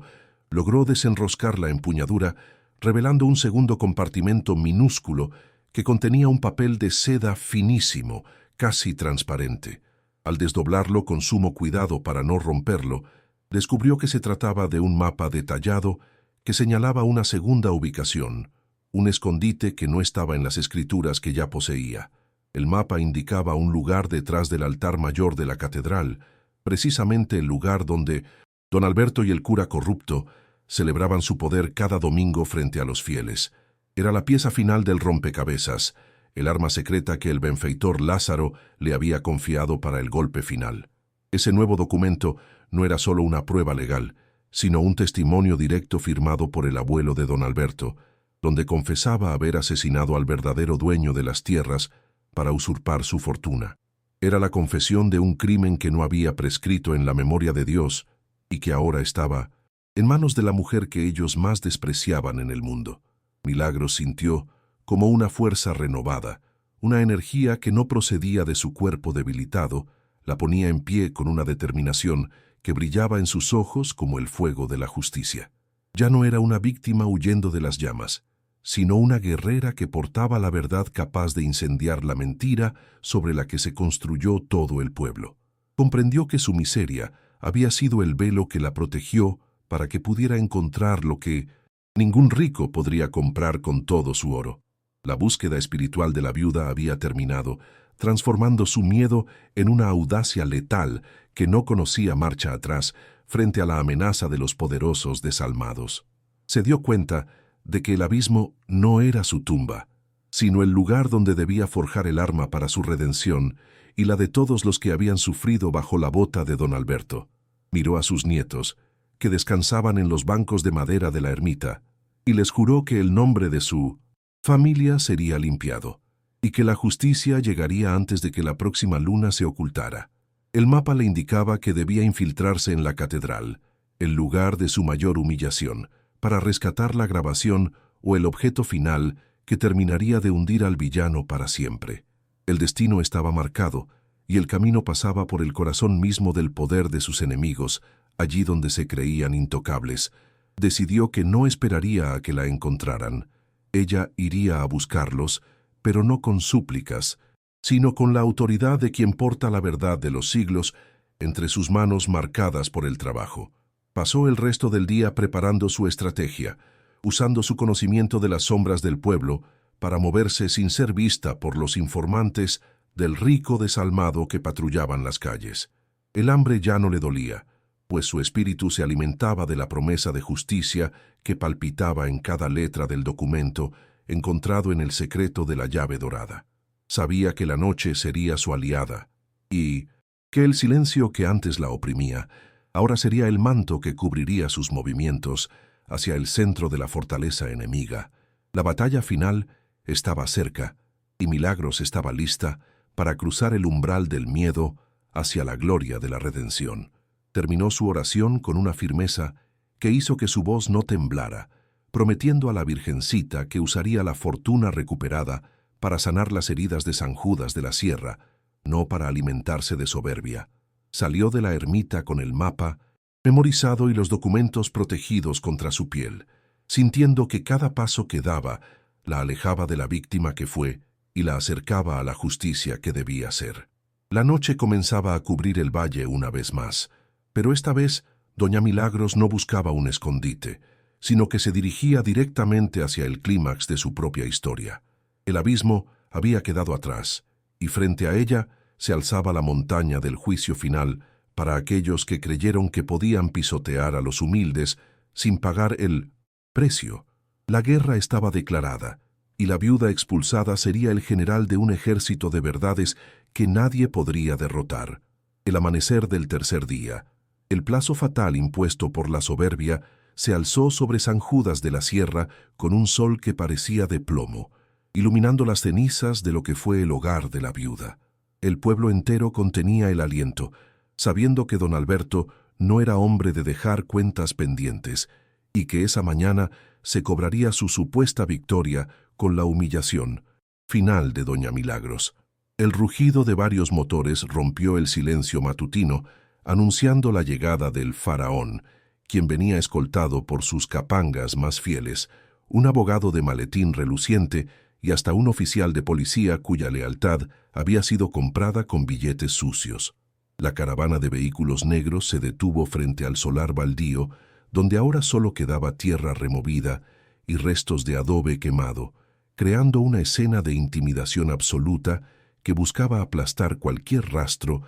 logró desenroscar la empuñadura, revelando un segundo compartimento minúsculo que contenía un papel de seda finísimo, casi transparente. Al desdoblarlo con sumo cuidado para no romperlo, descubrió que se trataba de un mapa detallado que señalaba una segunda ubicación, un escondite que no estaba en las escrituras que ya poseía. El mapa indicaba un lugar detrás del altar mayor de la catedral, precisamente el lugar donde don Alberto y el cura corrupto celebraban su poder cada domingo frente a los fieles. Era la pieza final del rompecabezas, el arma secreta que el benfeitor Lázaro le había confiado para el golpe final. Ese nuevo documento no era solo una prueba legal, sino un testimonio directo firmado por el abuelo de don Alberto, donde confesaba haber asesinado al verdadero dueño de las tierras para usurpar su fortuna. Era la confesión de un crimen que no había prescrito en la memoria de Dios y que ahora estaba en manos de la mujer que ellos más despreciaban en el mundo. Milagros sintió como una fuerza renovada, una energía que no procedía de su cuerpo debilitado, la ponía en pie con una determinación que brillaba en sus ojos como el fuego de la justicia. Ya no era una víctima huyendo de las llamas, sino una guerrera que portaba la verdad capaz de incendiar la mentira sobre la que se construyó todo el pueblo. Comprendió que su miseria había sido el velo que la protegió para que pudiera encontrar lo que ningún rico podría comprar con todo su oro. La búsqueda espiritual de la viuda había terminado, transformando su miedo en una audacia letal que no conocía marcha atrás frente a la amenaza de los poderosos desalmados. Se dio cuenta de que el abismo no era su tumba, sino el lugar donde debía forjar el arma para su redención y la de todos los que habían sufrido bajo la bota de don Alberto. Miró a sus nietos, que descansaban en los bancos de madera de la ermita, y les juró que el nombre de su familia sería limpiado, y que la justicia llegaría antes de que la próxima luna se ocultara. El mapa le indicaba que debía infiltrarse en la catedral, el lugar de su mayor humillación, para rescatar la grabación o el objeto final que terminaría de hundir al villano para siempre. El destino estaba marcado, y el camino pasaba por el corazón mismo del poder de sus enemigos, allí donde se creían intocables. Decidió que no esperaría a que la encontraran. Ella iría a buscarlos, pero no con súplicas, sino con la autoridad de quien porta la verdad de los siglos entre sus manos marcadas por el trabajo. Pasó el resto del día preparando su estrategia, usando su conocimiento de las sombras del pueblo para moverse sin ser vista por los informantes del rico desalmado que patrullaban las calles. El hambre ya no le dolía, pues su espíritu se alimentaba de la promesa de justicia que palpitaba en cada letra del documento encontrado en el secreto de la llave dorada. Sabía que la noche sería su aliada y que el silencio que antes la oprimía ahora sería el manto que cubriría sus movimientos hacia el centro de la fortaleza enemiga. La batalla final estaba cerca y Milagros estaba lista para cruzar el umbral del miedo hacia la gloria de la redención. Terminó su oración con una firmeza que hizo que su voz no temblara, prometiendo a la Virgencita que usaría la fortuna recuperada para sanar las heridas de San Judas de la Sierra, no para alimentarse de soberbia. Salió de la ermita con el mapa memorizado y los documentos protegidos contra su piel, sintiendo que cada paso que daba la alejaba de la víctima que fue y la acercaba a la justicia que debía ser. La noche comenzaba a cubrir el valle una vez más, pero esta vez doña Milagros no buscaba un escondite, sino que se dirigía directamente hacia el clímax de su propia historia. El abismo había quedado atrás, y frente a ella se alzaba la montaña del juicio final para aquellos que creyeron que podían pisotear a los humildes sin pagar el precio. La guerra estaba declarada, y la viuda expulsada sería el general de un ejército de verdades que nadie podría derrotar. El amanecer del tercer día, el plazo fatal impuesto por la soberbia, se alzó sobre San Judas de la Sierra con un sol que parecía de plomo, iluminando las cenizas de lo que fue el hogar de la viuda. El pueblo entero contenía el aliento, sabiendo que don Alberto no era hombre de dejar cuentas pendientes, y que esa mañana se cobraría su supuesta victoria con la humillación final de doña Milagros. El rugido de varios motores rompió el silencio matutino, anunciando la llegada del faraón, quien venía escoltado por sus capangas más fieles, un abogado de maletín reluciente y hasta un oficial de policía cuya lealtad había sido comprada con billetes sucios. La caravana de vehículos negros se detuvo frente al solar baldío, donde ahora solo quedaba tierra removida y restos de adobe quemado, creando una escena de intimidación absoluta que buscaba aplastar cualquier rastro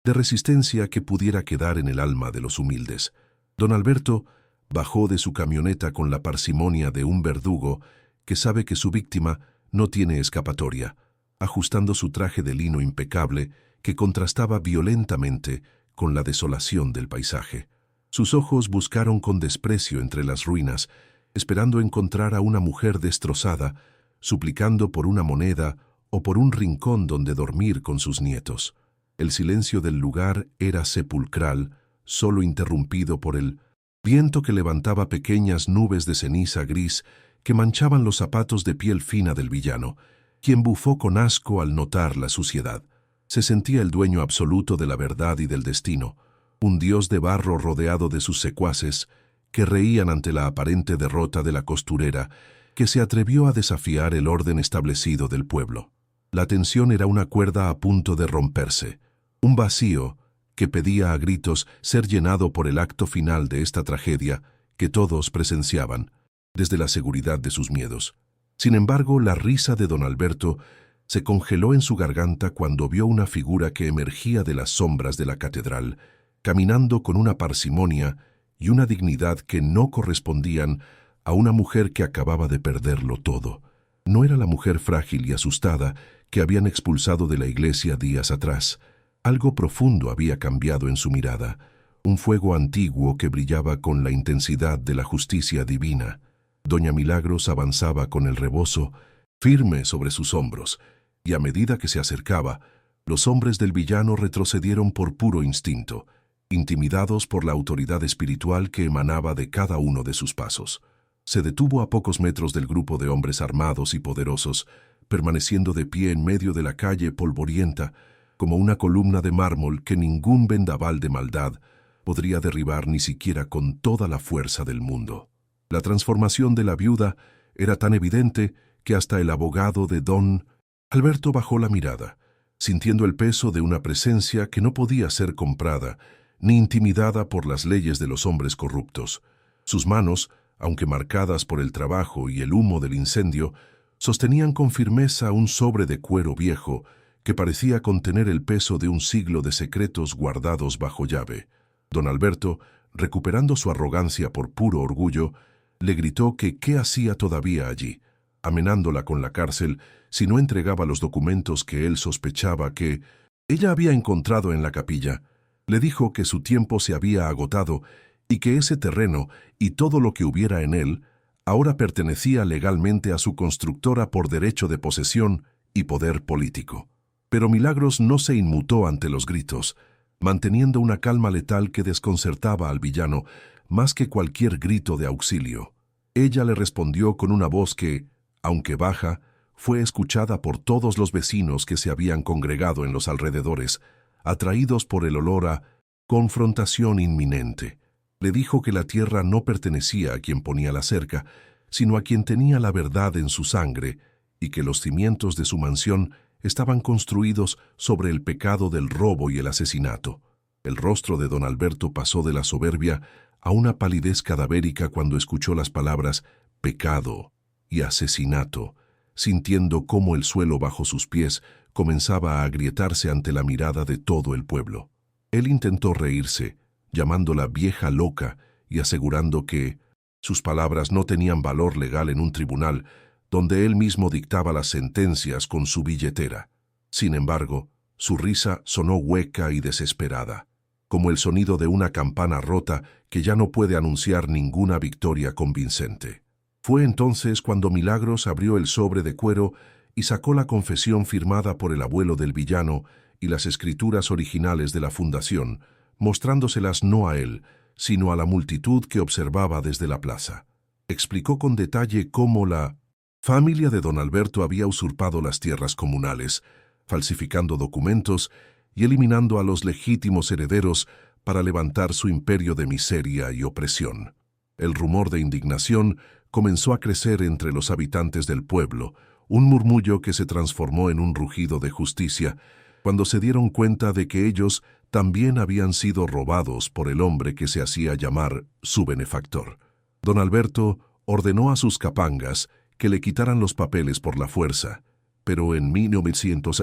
de resistencia que pudiera quedar en el alma de los humildes. Don Alberto bajó de su camioneta con la parsimonia de un verdugo que sabe que su víctima no tiene escapatoria. ajustando su traje de lino impecable que contrastaba violentamente con la desolación del paisaje. Sus ojos buscaron con desprecio entre las ruinas, esperando encontrar a una mujer destrozada, suplicando por una moneda o por un rincón donde dormir con sus nietos. El silencio del lugar era sepulcral, solo interrumpido por el viento que levantaba pequeñas nubes de ceniza gris que manchaban los zapatos de piel fina del villano, quien bufó con asco al notar la suciedad. Se sentía el dueño absoluto de la verdad y del destino, un dios de barro rodeado de sus secuaces, que reían ante la aparente derrota de la costurera, que se atrevió a desafiar el orden establecido del pueblo. La tensión era una cuerda a punto de romperse, un vacío que pedía a gritos ser llenado por el acto final de esta tragedia que todos presenciaban, desde la seguridad de sus miedos. Sin embargo, la risa de don Alberto se congeló en su garganta cuando vio una figura que emergía de las sombras de la catedral, caminando con una parsimonia y una dignidad que no correspondían a una mujer que acababa de perderlo todo. No era la mujer frágil y asustada que habían expulsado de la iglesia días atrás. Algo profundo había cambiado en su mirada, un fuego antiguo que brillaba con la intensidad de la justicia divina. Doña Milagros avanzaba con el rebozo, firme sobre sus hombros, y a medida que se acercaba, los hombres del villano retrocedieron por puro instinto, intimidados por la autoridad espiritual que emanaba de cada uno de sus pasos. Se detuvo a pocos metros del grupo de hombres armados y poderosos, permaneciendo de pie en medio de la calle polvorienta, como una columna de mármol que ningún vendaval de maldad podría derribar ni siquiera con toda la fuerza del mundo. La transformación de la viuda era tan evidente que hasta el abogado de don Alberto bajó la mirada, sintiendo el peso de una presencia que no podía ser comprada ni intimidada por las leyes de los hombres corruptos. Sus manos, aunque marcadas por el trabajo y el humo del incendio, sostenían con firmeza un sobre de cuero viejo que parecía contener el peso de un siglo de secretos guardados bajo llave. Don Alberto, recuperando su arrogancia por puro orgullo, le gritó que qué hacía todavía allí, amenándola con la cárcel si no entregaba los documentos que él sospechaba que ella había encontrado en la capilla. Le dijo que su tiempo se había agotado y que ese terreno y todo lo que hubiera en él ahora pertenecía legalmente a su constructora por derecho de posesión y poder político. Pero Milagros no se inmutó ante los gritos, manteniendo una calma letal que desconcertaba al villano más que cualquier grito de auxilio. Ella le respondió con una voz que, aunque baja, fue escuchada por todos los vecinos que se habían congregado en los alrededores, atraídos por el olor a confrontación inminente. Le dijo que la tierra no pertenecía a quien ponía la cerca, sino a quien tenía la verdad en su sangre, y que los cimientos de su mansión estaban construidos sobre el pecado del robo y el asesinato. El rostro de don Alberto pasó de la soberbia a una palidez cadavérica cuando escuchó las palabras pecado y asesinato, sintiendo cómo el suelo bajo sus pies comenzaba a agrietarse ante la mirada de todo el pueblo. Él intentó reírse, llamándola vieja loca y asegurando que sus palabras no tenían valor legal en un tribunal donde él mismo dictaba las sentencias con su billetera. Sin embargo, su risa sonó hueca y desesperada, como el sonido de una campana rota que ya no puede anunciar ninguna victoria convincente. Fue entonces cuando Milagros abrió el sobre de cuero y sacó la confesión firmada por el abuelo del villano y las escrituras originales de la fundación, mostrándoselas no a él, sino a la multitud que observaba desde la plaza. Explicó con detalle cómo la familia de don Alberto había usurpado las tierras comunales, falsificando documentos y eliminando a los legítimos herederos para levantar su imperio de miseria y opresión. El rumor de indignación comenzó a crecer entre los habitantes del pueblo, un murmullo que se transformó en un rugido de justicia cuando se dieron cuenta de que ellos también habían sido robados por el hombre que se hacía llamar su benefactor. Don Alberto ordenó a sus capangas que le quitaran los papeles por la fuerza, pero en 1900,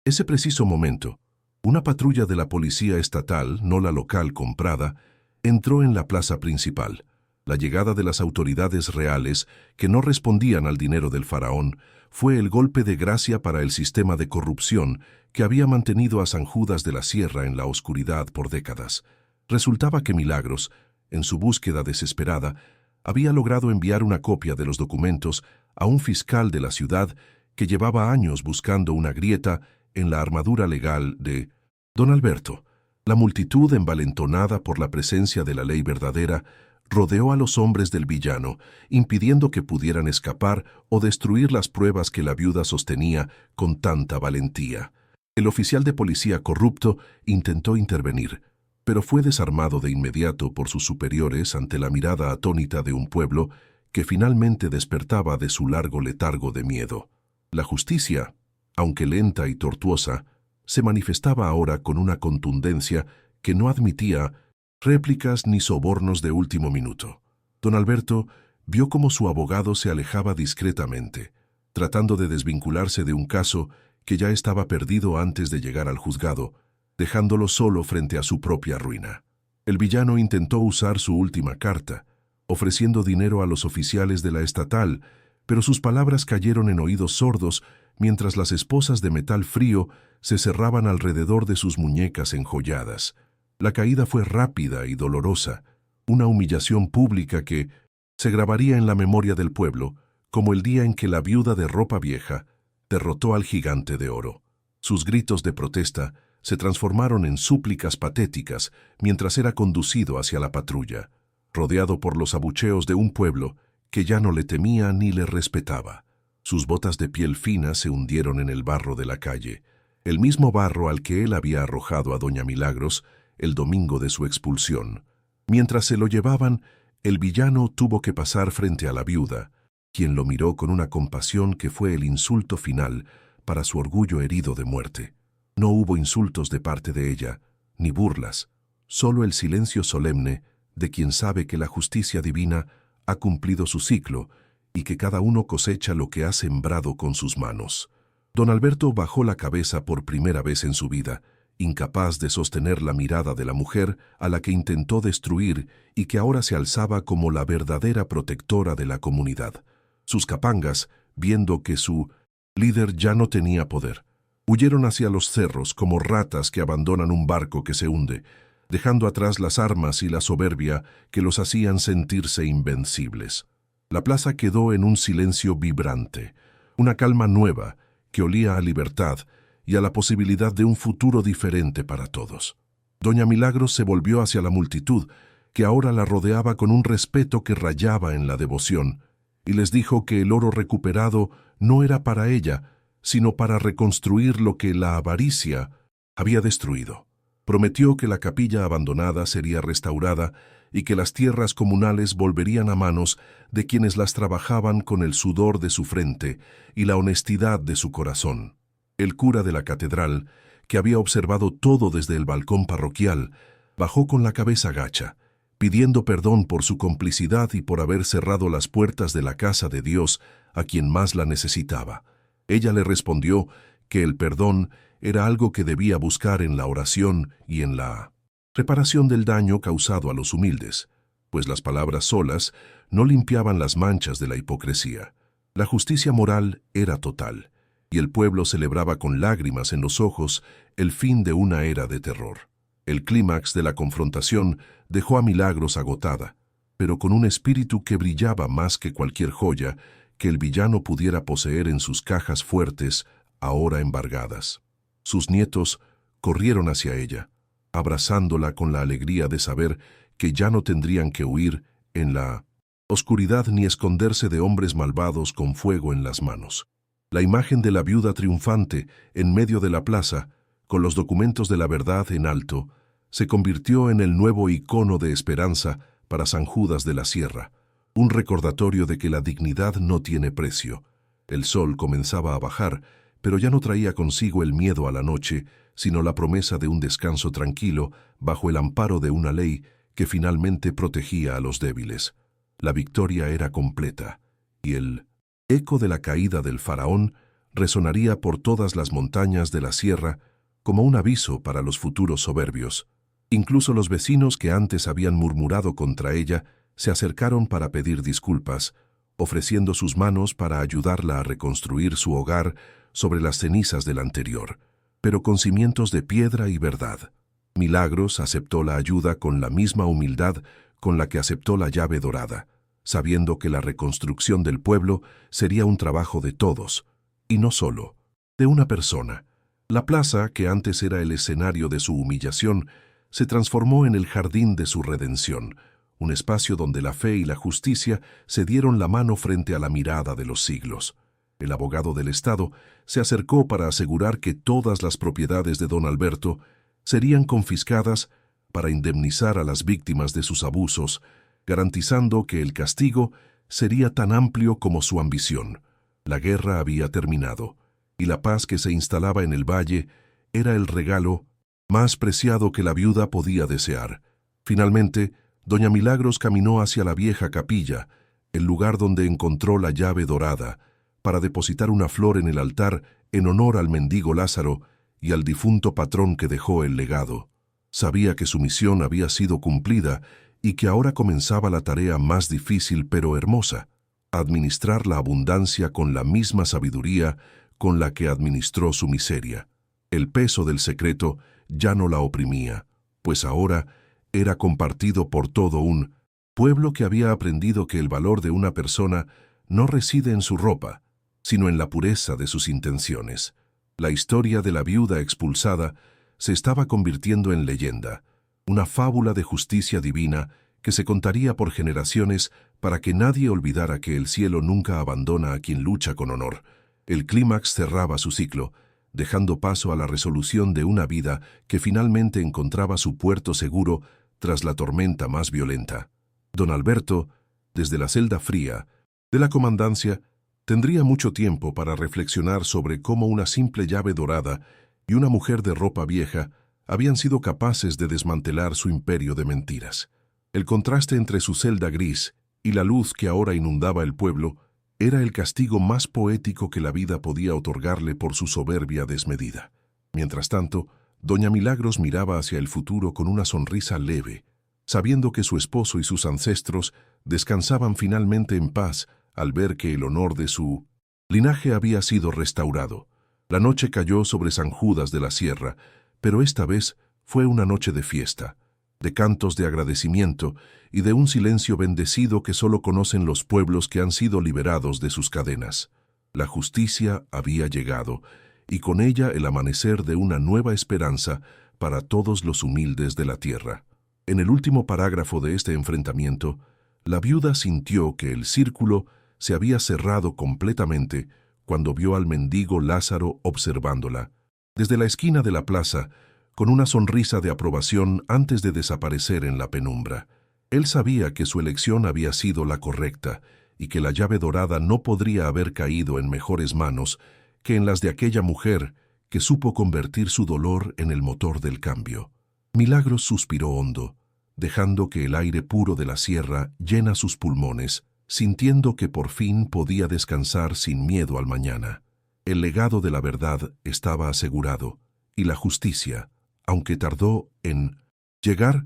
ese preciso momento, una patrulla de la policía estatal, no la local comprada, entró en la plaza principal. La llegada de las autoridades reales, que no respondían al dinero del faraón, fue el golpe de gracia para el sistema de corrupción que había mantenido a San Judas de la Sierra en la oscuridad por décadas. Resultaba que Milagros, en su búsqueda desesperada, había logrado enviar una copia de los documentos a un fiscal de la ciudad que llevaba años buscando una grieta en la armadura legal de Don Alberto. La multitud, envalentonada por la presencia de la ley verdadera, rodeó a los hombres del villano, impidiendo que pudieran escapar o destruir las pruebas que la viuda sostenía con tanta valentía. El oficial de policía corrupto intentó intervenir, pero fue desarmado de inmediato por sus superiores ante la mirada atónita de un pueblo que finalmente despertaba de su largo letargo de miedo. La justicia, aunque lenta y tortuosa, se manifestaba ahora con una contundencia que no admitía réplicas ni sobornos de último minuto. Don Alberto vio cómo su abogado se alejaba discretamente, tratando de desvincularse de un caso que ya estaba perdido antes de llegar al juzgado, dejándolo solo frente a su propia ruina. El villano intentó usar su última carta, ofreciendo dinero a los oficiales de la estatal, pero sus palabras cayeron en oídos sordos mientras las esposas de metal frío se cerraban alrededor de sus muñecas enjolladas. La caída fue rápida y dolorosa, una humillación pública que se grabaría en la memoria del pueblo como el día en que la viuda de ropa vieja derrotó al gigante de oro. Sus gritos de protesta se transformaron en súplicas patéticas mientras era conducido hacia la patrulla, rodeado por los abucheos de un pueblo que ya no le temía ni le respetaba. Sus botas de piel fina se hundieron en el barro de la calle, el mismo barro al que él había arrojado a doña Milagros el domingo de su expulsión. Mientras se lo llevaban, el villano tuvo que pasar frente a la viuda, quien lo miró con una compasión que fue el insulto final para su orgullo herido de muerte. No hubo insultos de parte de ella, ni burlas, solo el silencio solemne de quien sabe que la justicia divina ha cumplido su ciclo y que cada uno cosecha lo que ha sembrado con sus manos. Don Alberto bajó la cabeza por primera vez en su vida, incapaz de sostener la mirada de la mujer a la que intentó destruir y que ahora se alzaba como la verdadera protectora de la comunidad. Sus capangas, viendo que su líder ya no tenía poder, huyeron hacia los cerros como ratas que abandonan un barco que se hunde, dejando atrás las armas y la soberbia que los hacían sentirse invencibles. La plaza quedó en un silencio vibrante, una calma nueva que olía a libertad y a la posibilidad de un futuro diferente para todos. Doña Milagros se volvió hacia la multitud, que ahora la rodeaba con un respeto que rayaba en la devoción, y les dijo que el oro recuperado no era para ella, sino para reconstruir lo que la avaricia había destruido. Prometió que la capilla abandonada sería restaurada y que las tierras comunales volverían a manos de quienes las trabajaban con el sudor de su frente y la honestidad de su corazón. El cura de la catedral, que había observado todo desde el balcón parroquial, bajó con la cabeza gacha, pidiendo perdón por su complicidad y por haber cerrado las puertas de la casa de Dios a quien más la necesitaba. Ella le respondió que el perdón era algo que debía buscar en la oración y en la reparación del daño causado a los humildes, pues las palabras solas no limpiaban las manchas de la hipocresía. La justicia moral era total, y el pueblo celebraba con lágrimas en los ojos el fin de una era de terror. El clímax de la confrontación dejó a Milagros agotada, pero con un espíritu que brillaba más que cualquier joya que el villano pudiera poseer en sus cajas fuertes, ahora embargadas. Sus nietos corrieron hacia ella, abrazándola con la alegría de saber que ya no tendrían que huir en la oscuridad ni esconderse de hombres malvados con fuego en las manos. La imagen de la viuda triunfante en medio de la plaza, con los documentos de la verdad en alto, se convirtió en el nuevo icono de esperanza para San Judas de la Sierra, un recordatorio de que la dignidad no tiene precio. El sol comenzaba a bajar, pero ya no traía consigo el miedo a la noche, sino la promesa de un descanso tranquilo bajo el amparo de una ley que finalmente protegía a los débiles. La victoria era completa, y el eco de la caída del faraón resonaría por todas las montañas de la sierra como un aviso para los futuros soberbios. Incluso los vecinos que antes habían murmurado contra ella se acercaron para pedir disculpas, ofreciendo sus manos para ayudarla a reconstruir su hogar sobre las cenizas del anterior, pero con cimientos de piedra y verdad. Milagros aceptó la ayuda con la misma humildad con la que aceptó la llave dorada, sabiendo que la reconstrucción del pueblo sería un trabajo de todos, y no solo de una persona. La plaza, que antes era el escenario de su humillación, se transformó en el jardín de su redención, un espacio donde la fe y la justicia se dieron la mano frente a la mirada de los siglos. El abogado del Estado se acercó para asegurar que todas las propiedades de don Alberto serían confiscadas para indemnizar a las víctimas de sus abusos, garantizando que el castigo sería tan amplio como su ambición. La guerra había terminado, y la paz que se instalaba en el valle era el regalo más preciado que la viuda podía desear. Finalmente, doña Milagros caminó hacia la vieja capilla, el lugar donde encontró la llave dorada, para depositar una flor en el altar en honor al mendigo Lázaro y al difunto patrón que dejó el legado. Sabía que su misión había sido cumplida y que ahora comenzaba la tarea más difícil pero hermosa: administrar la abundancia con la misma sabiduría con la que administró su miseria. El peso del secreto ya no la oprimía, pues ahora era compartido por todo un pueblo que había aprendido que el valor de una persona no reside en su ropa, sino en la pureza de sus intenciones. La historia de la viuda expulsada se estaba convirtiendo en leyenda, una fábula de justicia divina que se contaría por generaciones para que nadie olvidara que el cielo nunca abandona a quien lucha con honor. El clímax cerraba su ciclo, dejando paso a la resolución de una vida que finalmente encontraba su puerto seguro tras la tormenta más violenta. Don Alberto, desde la celda fría de la comandancia, tendría mucho tiempo para reflexionar sobre cómo una simple llave dorada y una mujer de ropa vieja habían sido capaces de desmantelar su imperio de mentiras. El contraste entre su celda gris y la luz que ahora inundaba el pueblo era el castigo más poético que la vida podía otorgarle por su soberbia desmedida. Mientras tanto, doña Milagros miraba hacia el futuro con una sonrisa leve, sabiendo que su esposo y sus ancestros descansaban finalmente en paz al ver que el honor de su linaje había sido restaurado. La noche cayó sobre San Judas de la Sierra, pero esta vez fue una noche de fiesta, de cantos de agradecimiento y de un silencio bendecido que solo conocen los pueblos que han sido liberados de sus cadenas. La justicia había llegado, y con ella el amanecer de una nueva esperanza para todos los humildes de la tierra. En el último parágrafo de este enfrentamiento, la viuda sintió que el círculo se había cerrado completamente cuando vio al mendigo Lázaro observándola desde la esquina de la plaza, con una sonrisa de aprobación antes de desaparecer en la penumbra. Él sabía que su elección había sido la correcta y que la llave dorada no podría haber caído en mejores manos que en las de aquella mujer que supo convertir su dolor en el motor del cambio. Milagros suspiró hondo, dejando que el aire puro de la sierra llena sus pulmones, sintiendo que por fin podía descansar sin miedo al mañana. El legado de la verdad estaba asegurado, y la justicia, aunque tardó en llegar,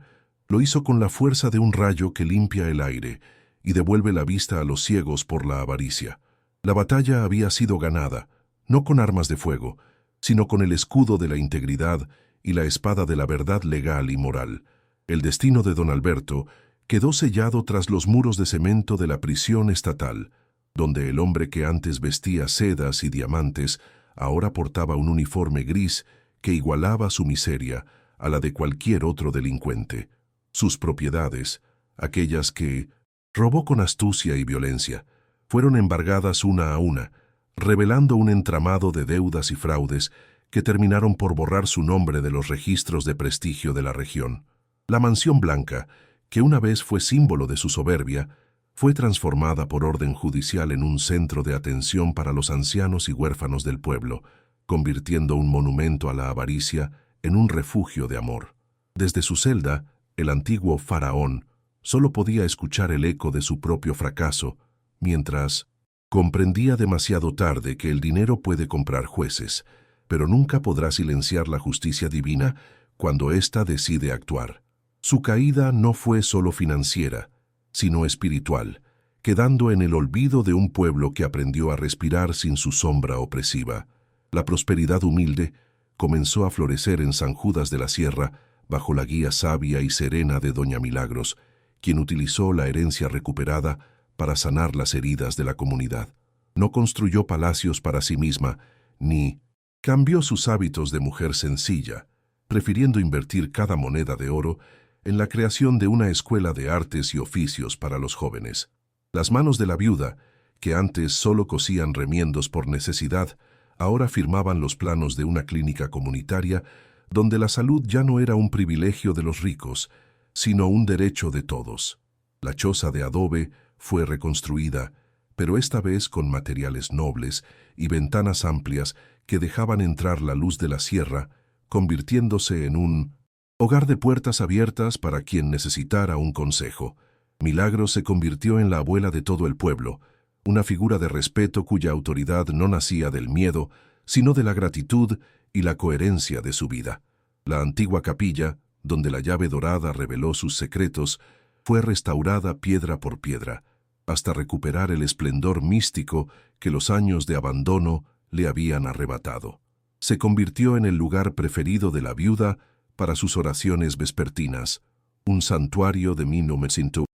lo hizo con la fuerza de un rayo que limpia el aire y devuelve la vista a los ciegos por la avaricia. La batalla había sido ganada, no con armas de fuego, sino con el escudo de la integridad y la espada de la verdad legal y moral. El destino de don Alberto quedó sellado tras los muros de cemento de la prisión estatal, donde el hombre que antes vestía sedas y diamantes ahora portaba un uniforme gris que igualaba su miseria a la de cualquier otro delincuente. Sus propiedades, aquellas que robó con astucia y violencia, fueron embargadas una a una, revelando un entramado de deudas y fraudes que terminaron por borrar su nombre de los registros de prestigio de la región. La mansión blanca, que una vez fue símbolo de su soberbia, fue transformada por orden judicial en un centro de atención para los ancianos y huérfanos del pueblo, convirtiendo un monumento a la avaricia en un refugio de amor. Desde su celda, el antiguo faraón solo podía escuchar el eco de su propio fracaso, mientras comprendía demasiado tarde que el dinero puede comprar jueces, pero nunca podrá silenciar la justicia divina cuando ésta decide actuar. Su caída no fue solo financiera, sino espiritual, quedando en el olvido de un pueblo que aprendió a respirar sin su sombra opresiva. La prosperidad humilde comenzó a florecer en San Judas de la Sierra bajo la guía sabia y serena de Doña Milagros, quien utilizó la herencia recuperada para sanar las heridas de la comunidad. No construyó palacios para sí misma, ni cambió sus hábitos de mujer sencilla, prefiriendo invertir cada moneda de oro en la creación de una escuela de artes y oficios para los jóvenes. Las manos de la viuda, que antes solo cosían remiendos por necesidad, ahora firmaban los planos de una clínica comunitaria donde la salud ya no era un privilegio de los ricos, sino un derecho de todos. La choza de adobe fue reconstruida, pero esta vez con materiales nobles y ventanas amplias que dejaban entrar la luz de la sierra, convirtiéndose en un hogar de puertas abiertas para quien necesitara un consejo. Milagros se convirtió en la abuela de todo el pueblo, una figura de respeto cuya autoridad no nacía del miedo, sino de la gratitud y la coherencia de su vida. La antigua capilla, donde la llave dorada reveló sus secretos, fue restaurada piedra por piedra, hasta recuperar el esplendor místico que los años de abandono le habían arrebatado. Se convirtió en el lugar preferido de la viuda para sus oraciones vespertinas, un santuario de minumencinto.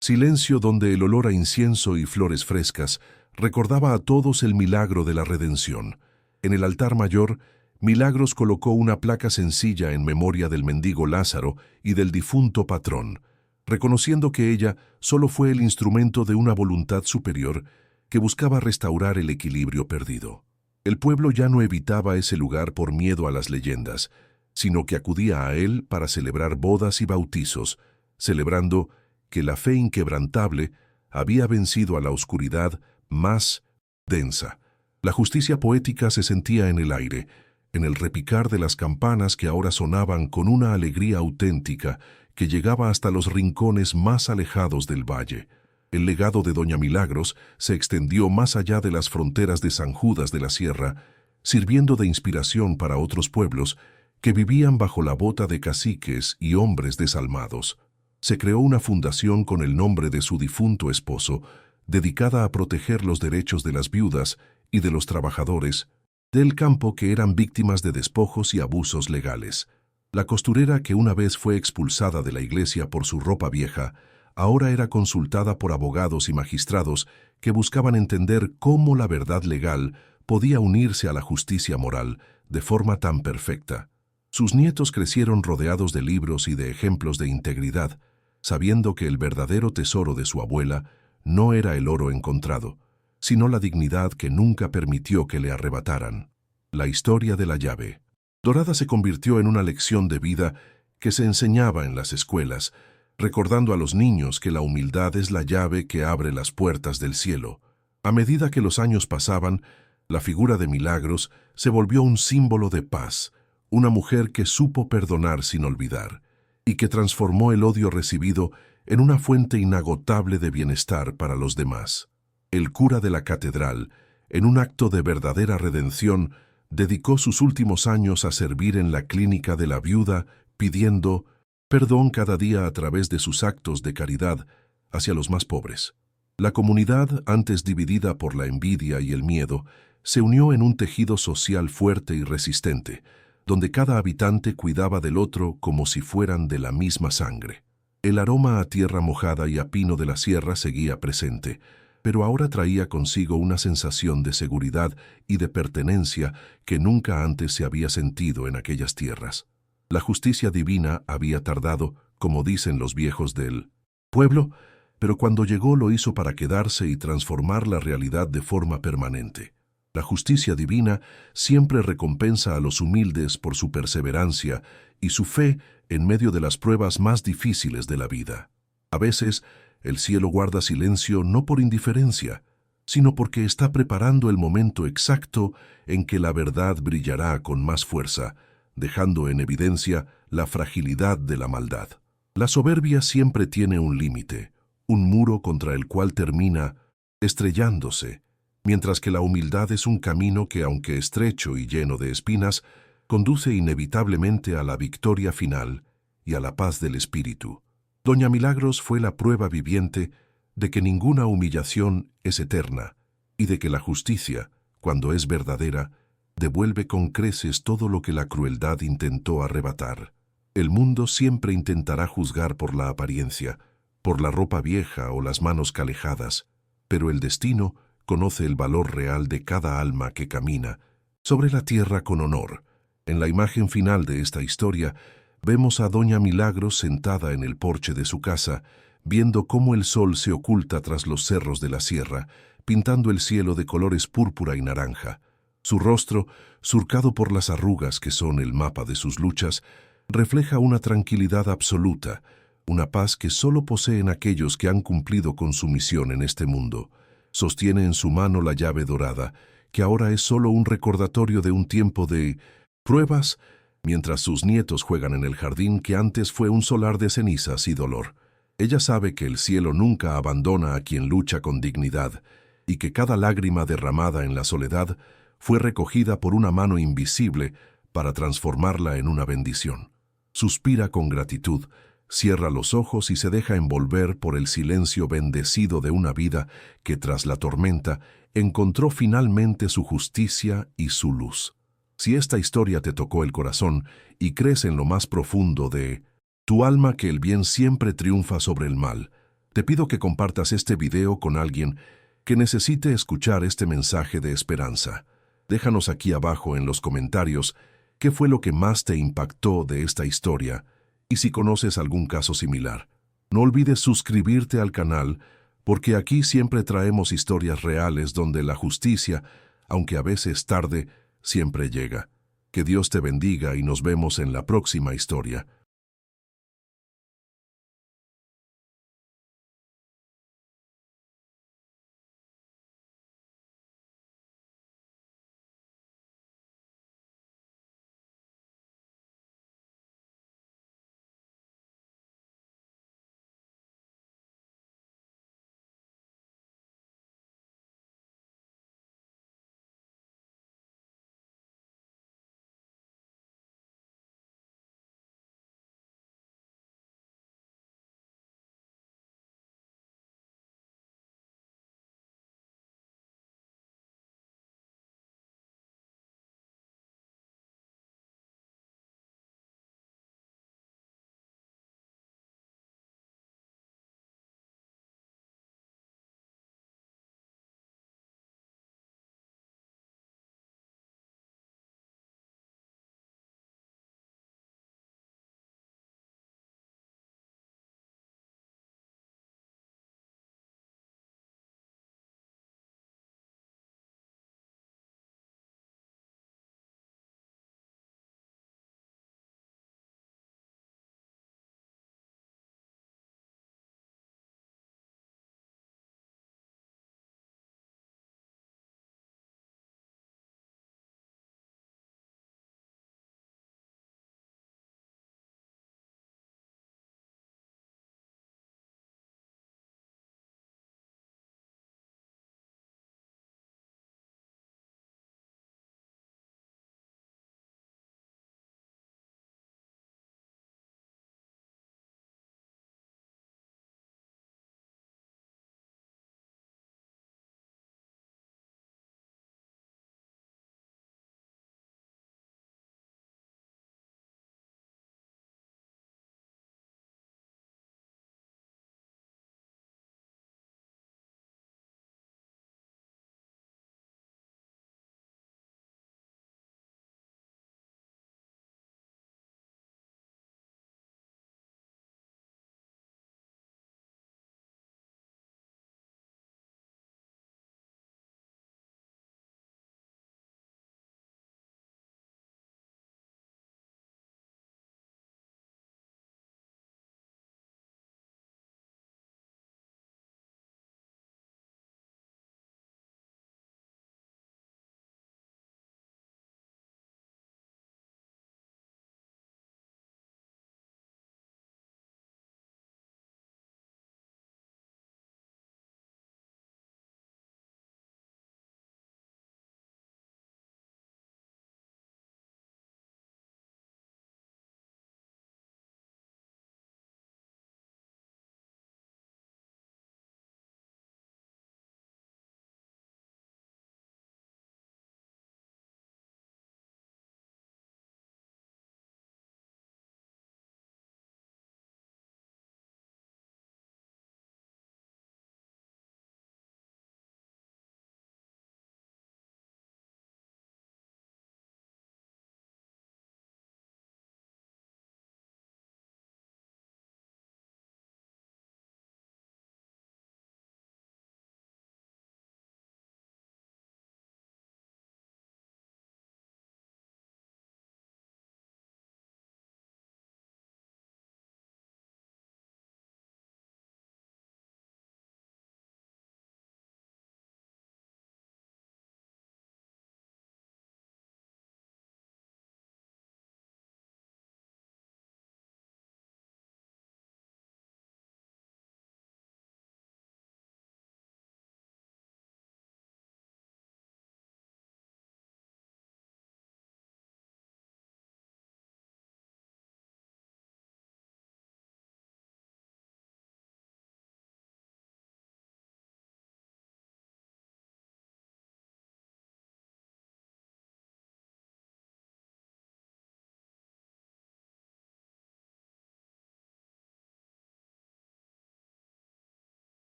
Silencio donde el olor a incienso y flores frescas recordaba a todos el milagro de la redención. En el altar mayor, Milagros colocó una placa sencilla en memoria del mendigo Lázaro y del difunto patrón, reconociendo que ella solo fue el instrumento de una voluntad superior que buscaba restaurar el equilibrio perdido. El pueblo ya no evitaba ese lugar por miedo a las leyendas, sino que acudía a él para celebrar bodas y bautizos, celebrando que la fe inquebrantable había vencido a la oscuridad más densa. La justicia poética se sentía en el aire, en el repicar de las campanas que ahora sonaban con una alegría auténtica que llegaba hasta los rincones más alejados del valle. El legado de Doña Milagros se extendió más allá de las fronteras de San Judas de la Sierra, sirviendo de inspiración para otros pueblos que vivían bajo la bota de caciques y hombres desalmados. Se creó una fundación con el nombre de su difunto esposo, dedicada a proteger los derechos de las viudas y de los trabajadores del campo que eran víctimas de despojos y abusos legales. La costurera que una vez fue expulsada de la iglesia por su ropa vieja, ahora era consultada por abogados y magistrados que buscaban entender cómo la verdad legal podía unirse a la justicia moral de forma tan perfecta. Sus nietos crecieron rodeados de libros y de ejemplos de integridad, sabiendo que el verdadero tesoro de su abuela no era el oro encontrado, sino la dignidad que nunca permitió que le arrebataran. La historia de la llave dorada se convirtió en una lección de vida que se enseñaba en las escuelas, recordando a los niños que la humildad es la llave que abre las puertas del cielo. A medida que los años pasaban, la figura de Milagros se volvió un símbolo de paz, una mujer que supo perdonar sin olvidar, y que transformó el odio recibido en una fuente inagotable de bienestar para los demás. El cura de la catedral, en un acto de verdadera redención, dedicó sus últimos años a servir en la clínica de la viuda, pidiendo perdón cada día a través de sus actos de caridad hacia los más pobres. La comunidad, antes dividida por la envidia y el miedo, se unió en un tejido social fuerte y resistente, donde cada habitante cuidaba del otro como si fueran de la misma sangre. El aroma a tierra mojada y a pino de la sierra seguía presente, pero ahora traía consigo una sensación de seguridad y de pertenencia que nunca antes se había sentido en aquellas tierras. La justicia divina había tardado, como dicen los viejos del pueblo, pero cuando llegó lo hizo para quedarse y transformar la realidad de forma permanente. La justicia divina siempre recompensa a los humildes por su perseverancia y su fe en medio de las pruebas más difíciles de la vida. A veces, el cielo guarda silencio no por indiferencia, sino porque está preparando el momento exacto en que la verdad brillará con más fuerza, dejando en evidencia la fragilidad de la maldad. La soberbia siempre tiene un límite, un muro contra el cual termina estrellándose, mientras que la humildad es un camino que, aunque estrecho y lleno de espinas, conduce inevitablemente a la victoria final y a la paz del espíritu. Doña Milagros fue la prueba viviente de que ninguna humillación es eterna y de que la justicia, cuando es verdadera, devuelve con creces todo lo que la crueldad intentó arrebatar. El mundo siempre intentará juzgar por la apariencia, por la ropa vieja o las manos calejadas, pero el destino conoce el valor real de cada alma que camina sobre la tierra con honor. En la imagen final de esta historia, vemos a Doña Milagros sentada en el porche de su casa, viendo cómo el sol se oculta tras los cerros de la sierra, pintando el cielo de colores púrpura y naranja. Su rostro, surcado por las arrugas que son el mapa de sus luchas, refleja una tranquilidad absoluta, una paz que solo poseen aquellos que han cumplido con su misión en este mundo. Sostiene en su mano la llave dorada, que ahora es solo un recordatorio de un tiempo de pruebas, mientras sus nietos juegan en el jardín que antes fue un solar de cenizas y dolor. Ella sabe que el cielo nunca abandona a quien lucha con dignidad, y que cada lágrima derramada en la soledad fue recogida por una mano invisible para transformarla en una bendición. Suspira con gratitud, cierra los ojos y se deja envolver por el silencio bendecido de una vida que tras la tormenta encontró finalmente su justicia y su luz. Si esta historia te tocó el corazón y crees en lo más profundo de tu alma que el bien siempre triunfa sobre el mal, te pido que compartas este video con alguien que necesite escuchar este mensaje de esperanza. Déjanos aquí abajo en los comentarios qué fue lo que más te impactó de esta historia y si conoces algún caso similar. No olvides suscribirte al canal porque aquí siempre traemos historias reales donde la justicia, aunque a veces tarde, siempre llega. Que Dios te bendiga y nos vemos en la próxima historia.